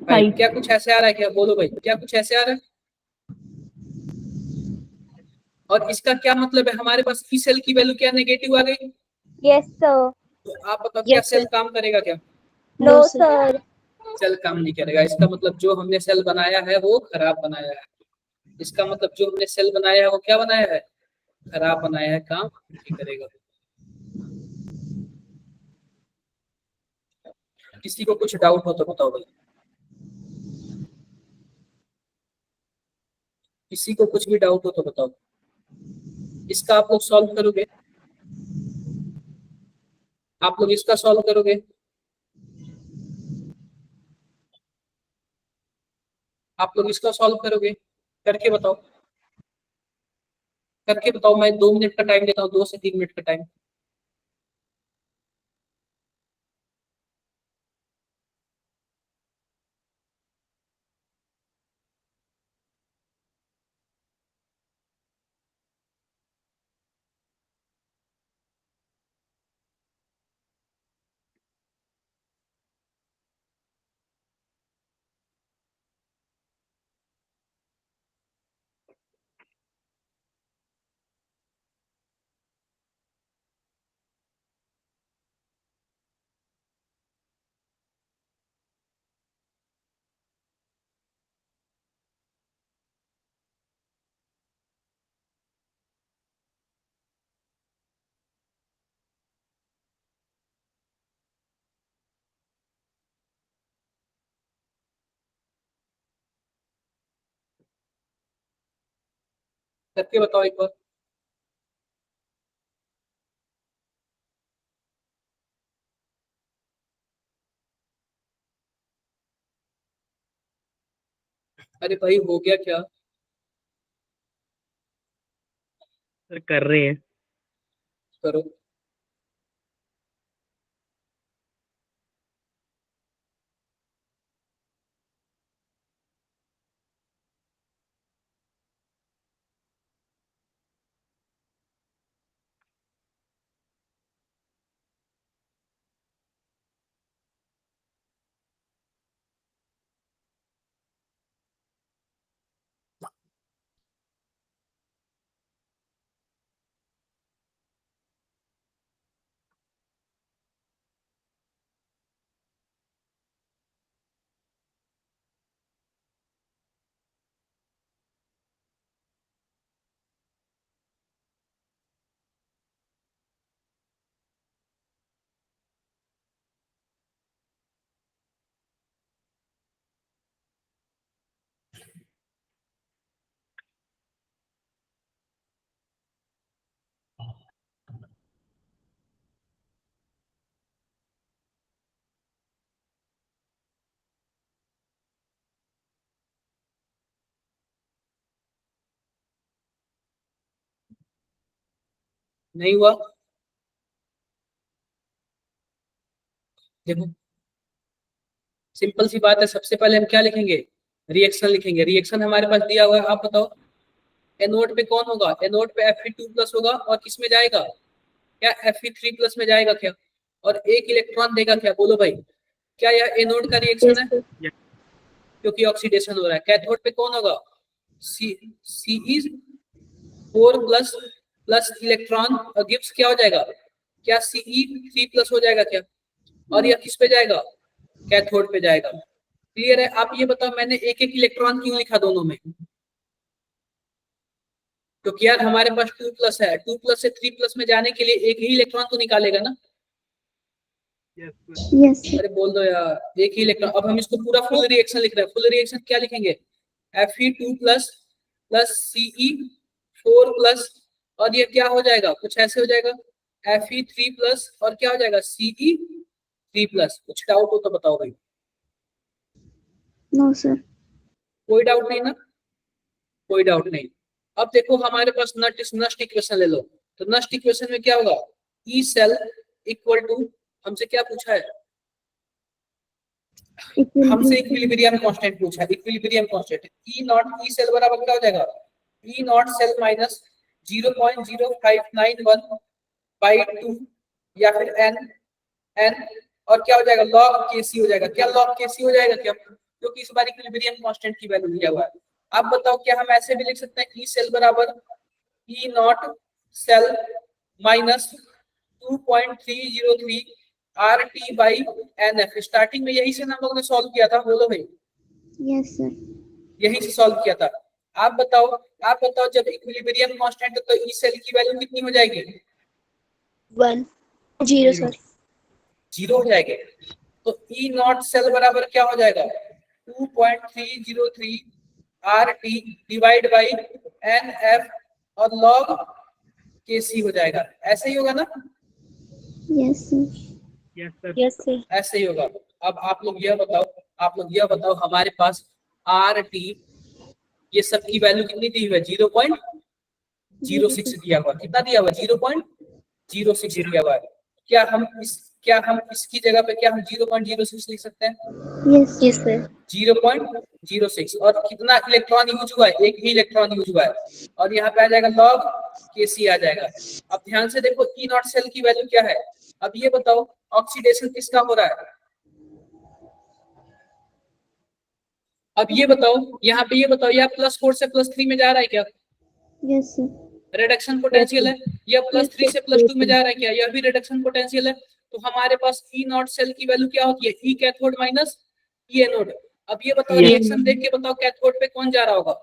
5। क्या कुछ ऐसे आ रहा है क्या? बोलो भाई, क्या कुछ ऐसे आ रहा है? और इसका क्या मतलब है? हमारे पास ई सेल की वैल्यू क्या नेगेटिव आ गई? Yes sir. तो आप बताओ क्या Yes, सेल sir. काम करेगा क्या? No sir. सेल काम नहीं करेगा। इसका मतलब जो हमने सेल बनाया है वो खराब बनाया है। इसका मतलब जो हमने सेल बनाया है वो क्या बनाया है? खराब बनाया है, काम नहीं करेगा। किसी को कुछ डाउट हो तो बताओ भाई। किसी को कुछ भी डाउट हो तो बताओ। इसका आप लोग सॉल्व करोगे? आप लोग इसका सॉल्व करोगे? आप लोग इसका सॉल्व करोगे? करके बताओ। करके बताओ। मैं 2 मिनट का टाइम देता हूँ, 2 से 3 मिनट का टाइम। करके बताओ एक बार। अरे भाई हो गया क्या? सर कर रहे हैं। करो। नहीं हुआ? देखो सिंपल सी बात है। सबसे पहले हम क्या लिखेंगे? रिएक्शन लिखेंगे। रिएक्शन हमारे पास दिया हुआ है। आप बताओ एनोड पे कौन होगा? एनोड पे Fe2+ होगा और किस में जाएगा? क्या Fe3+ में जाएगा क्या? और एक इलेक्ट्रॉन देगा क्या? बोलो भाई, क्या यह एनोड का रिएक्शन है? क्योंकि ऑक्सीडेशन हो रहा है। कैथोड पे कौन होगा? Ce4+ इलेक्ट्रॉन और गिब्स क्या हो जाएगा? क्या Ce3+ हो जाएगा क्या? और यह किस पे जाएगा? कैथोड पे जाएगा। क्लियर है? आप ये बताओ मैंने एक एक इलेक्ट्रॉन क्यों लिखा दोनों में? क्योंकि यार हमारे पास 2+ है। 2+ से 3+ में जाने के लिए एक ही इलेक्ट्रॉन तो निकालेगा ना। Yes, sir. अरे बोल दो यार, एक ही इलेक्ट्रॉन। अब हम इसको पूरा फुल रिएक्शन लिख रहे हैं। फुल रिएक्शन क्या लिखेंगे? Fe2+ प्लस Ce4+ और ये क्या हो जाएगा? कुछ ऐसे हो जाएगा। Fe3 प्लस और क्या हो जाएगा Ce3 प्लस। कुछ डाउट हो तो बताओ भाई। No sir. कोई डाउट नहीं ना? कोई डाउट नहीं। अब देखो हमारे पास नस्ट इक्वेशन ले लो। तो नस्ट इक्वेशन में क्या होगा? ई सेल इक्वल टू, हमसे क्या पूछा है? हमसे इक्विलिब्रियम कांस्टेंट पूछा है। Equilibrium constant E naught, E cell बराबर क्या हो जाएगा? E naught cell minus 0.0591 by 2 या फिर n और क्या हो जाएगा? log kc हो जाएगा। क्या log kc हो जाएगा क्या? क्योंकि इस बार इक्विलिब्रियम कांस्टेंट की वैल्यू दिया हुआ है। आप बताओ क्या हम ऐसे भी लिख सकते हैं? ई सेल बराबर E naught cell minus 2.303 RT by NF। Starting में यही से हम लोगों ने सॉल्व किया था। बोलो भाई। Yes sir. यही से सॉल्व किया था। आप बताओ जब इक्विलिब्रियम कांस्टेंट है तो ई सेल की वैल्यू कितनी हो जाएगी? 1 0 सर। 0 हो जाएगी। तो ई नॉट सेल बराबर क्या हो जाएगा? 2.303 RT डिवाइड बाई NF और log KC हो जाएगा। ऐसे ही होगा ना? Yes sir. Yes sir. Yes sir. ऐसे ही होगा। अब आप लोग यह बताओ हमारे पास RT ये सब की वैल्यू कितनी दी हुई है? 0.06 दिया हुआ। कितना दिया हुआ? 0.06 दिया हुआ है। क्या हम इसकी जगह पे क्या हम 0.06 लिख सकते हैं? Yes yes sir. 0.06 और कितना इलेक्ट्रॉन यूज हुआ है? एक ही इलेक्ट्रॉन यूज हुआ है और यहाँ पे आ जाएगा log KC आ जाएगा। अब ध्यान से देखो ई नॉट सेल की वैल्यू क्या है। अब ये बताओ ऑक्सीडेशन किसका हो रहा है? अब ये बताओ यहाँ पे, ये बताओ यह +4 से +3 में जा रहा है क्या? Yes sir. रिडक्शन पोटेंशियल है। यह +3 से +2 में जा रहा है क्या? यह भी रिडक्शन पोटेंशियल है। तो हमारे पास ई नॉट सेल की वैल्यू क्या होती है? ई कैथोड माइनस ई एनोड। अब ये बताओ रिएक्शन देख के बताओ कैथोड पे कौन जा रहा होगा?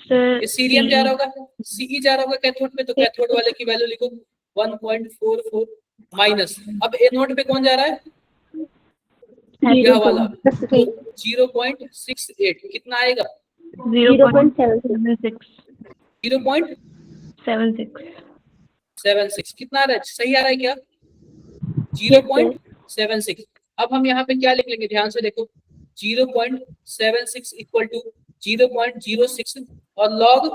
सर सीरियम जा रहा होगा, Ce जा रहा होगा कैथोड पे। तो कैथोड वाले की वैल्यू लिखो 1.44 माइनस। अब एनोड पे कौन जा रहा है? यह वाला 0.68। कितना आएगा? 0.76 0.76। कितना आ रहा है? सही आ रहा है क्या? 0.76। अब हम यहाँ पे क्या लिख लेंगे? ध्यान से देखो 0.76 इक्वल टू 0.06 और log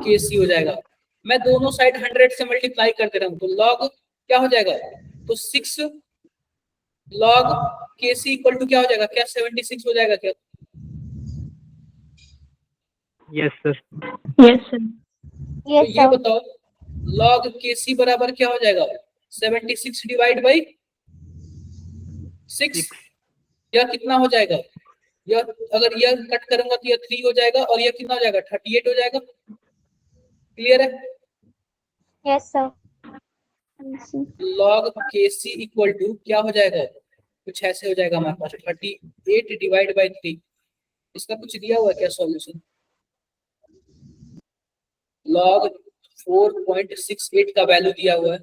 KC हो जाएगा। मैं दोनों साइड 100 से मल्टीप्लाई कर दे रहा हूँ। तो log क्या हो जाएगा? तो 6 log KC इक्वल टू क्या हो जाएगा? क्या 76 हो जाएगा क्या? Yes sir. Yes sir. तो ये बताओ log KC बराबर क्या हो जाएगा? 76 डिवाइड बाई 6। यह कितना हो जाएगा? यह अगर यह कट करूंगा तो यह 3 हो जाएगा और यह कितना हो जाएगा? 38 हो जाएगा। क्लियर है? Yes sir. log KC equal to क्या हो जाएगा? कुछ ऐसे हो जाएगा हमारे पास 38 डिवाइड बाई 3। इसका कुछ दिया हुआ है क्या सॉल्यूशन? log 4.68 का वैल्यू दिया हुआ है।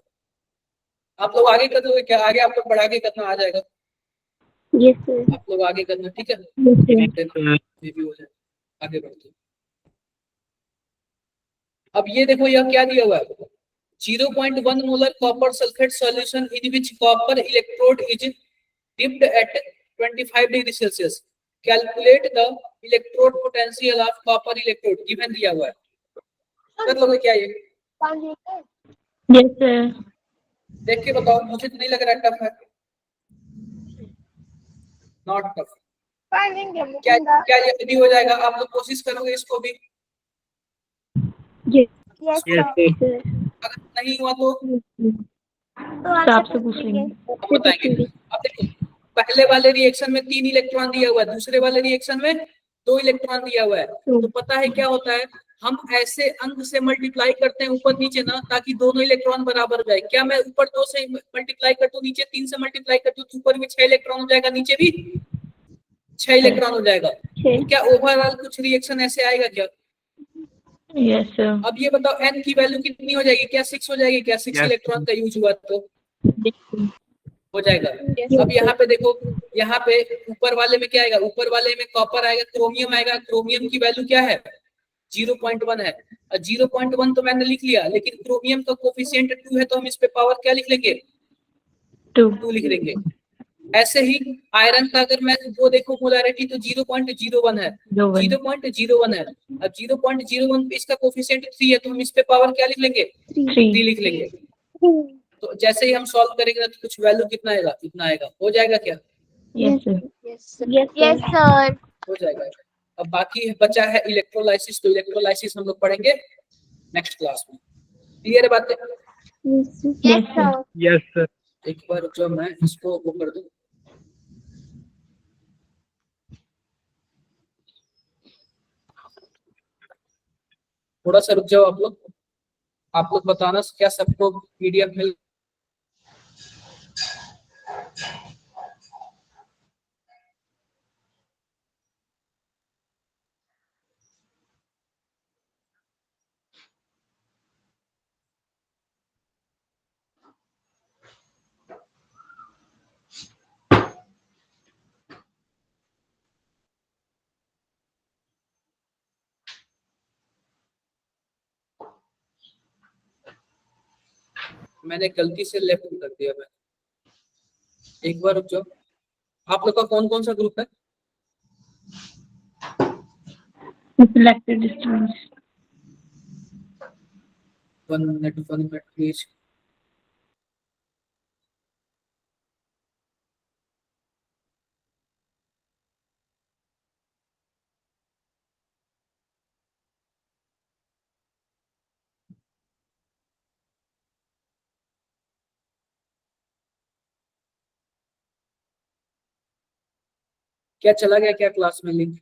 आप लोग आगे कर दोगे क्या? आगे आप लोग बढ़ा के करना आ जाएगा। Yes sir. आप लोग आगे करना, ठीक है? यस ये भी हो जाए। आगे बढ़ते। अब ये देखो यह क्या दिया हुआ है? 0.1 molar copper sulphate solution in which copper electrode is dipped at 25 degree Celsius. Calculate the electrode potential of copper electrode given दिया हुआ है। कर लोगे क्या ये? Yes sir. देख के बताओ। मुझे तो नहीं लग रहा टफ है। Not tough. क्या ये भी हो जाएगा? आप लोग कोशिश करोगे इसको भी? Yes yes sir. अगर नहीं हुआ तो तो आपसे पूछ लेंगे। हम बताएंगे। अब देखो पहले वाले रिएक्शन में 3 इलेक्ट्रॉन दिया हुआ है, दूसरे वाले रिएक्शन में 2 इलेक्ट्रॉन दिया हुआ है। तो पता है क्या होता है? हम ऐसे अंक से मल्टीप्लाई करते हैं ऊपर नीचे ना, ताकि दोनों इलेक्ट्रॉन बराबर हो जाए। क्या मैं ऊपर 2 से मल्टीप्लाई करता हूँ, नीचे 3 से मल्टीप्लाई करता हूँ, तो ऊपर भी 6 इलेक्ट्रॉन हो जाएगा, नीचे भी 6 इलेक्ट्रॉन हो जाएगा। तो क्या ओवरऑल कुछ रिएक्शन ऐसे आएगा क्या? Yes sir. अब ये बताओ n की वैल्यू कितनी हो जाएगी? क्या 6 हो जाएगी क्या? 6 Yes. इलेक्ट्रॉन का यूज हुआ तो हो जाएगा। अब यहाँ पे देखो, यहाँ पे ऊपर वाले में क्या आएगा? ऊपर वाले में कॉपर आएगा, क्रोमियम आएगा। क्रोमियम की वैल्यू क्या है? 0.1 है। 0.1 तो मैंने लिख लिया, लेकिन क्रोमियम का कोफिशिएंट 2 है तो हम इस पे पावर क्या लिख लेंगे? 2 लिख लेंगे। ऐसे ही आयरन का अगर मैं वो देखो मोलैरिटी तो 0.01 है, 0.01 है। अब 0.01 पे इसका कोफिशिएंट 3 है तो हम इस पे पावर क्या लिख लेंगे? 3 लिख लेंगे। तो जैसे ही हम सॉल्व करेंगे ना तो कुछ वैल्यू कितना आएगा? इतना आएगा। हो जाएगा क्या? Yes, sir. Yes, sir. हो जाएगा। अब बाकी बचा है इलेक्ट्रोलाइसिस, तो इलेक्ट्रोलाइसिस हम लोग पढ़ेंगे नेक्स्ट क्लास में। क्लियर है बातें? Yes, sir. Yes sir. एक बार जो मैं इसको वो कर दूं, थोड़ा सा रुक जाओ आप लोग बताना क्या सबको पीडीएफ मिल? मैंने गलती से लेफ्ट कर दिया। मैं एक बार रुक जाओ। आप लोग का कौन कौन सा ग्रुप है? Selected students. 1 minute please. क्या चला गया क्या क्लास में लिंक?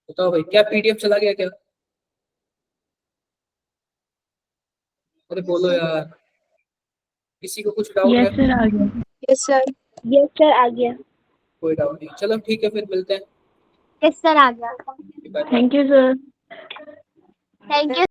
बताओ भाई, क्या पीडीएफ चला गया क्या? अरे बोलो यार, किसी को कुछ डाउट Yes, है? sir. आ गया. Yes sir. Yes, sir. आ गया. कोई डाउट नहीं, चलो ठीक है फिर मिलते हैं। यस सर आ गया। Bye bye. Thank you, sir. Thank you.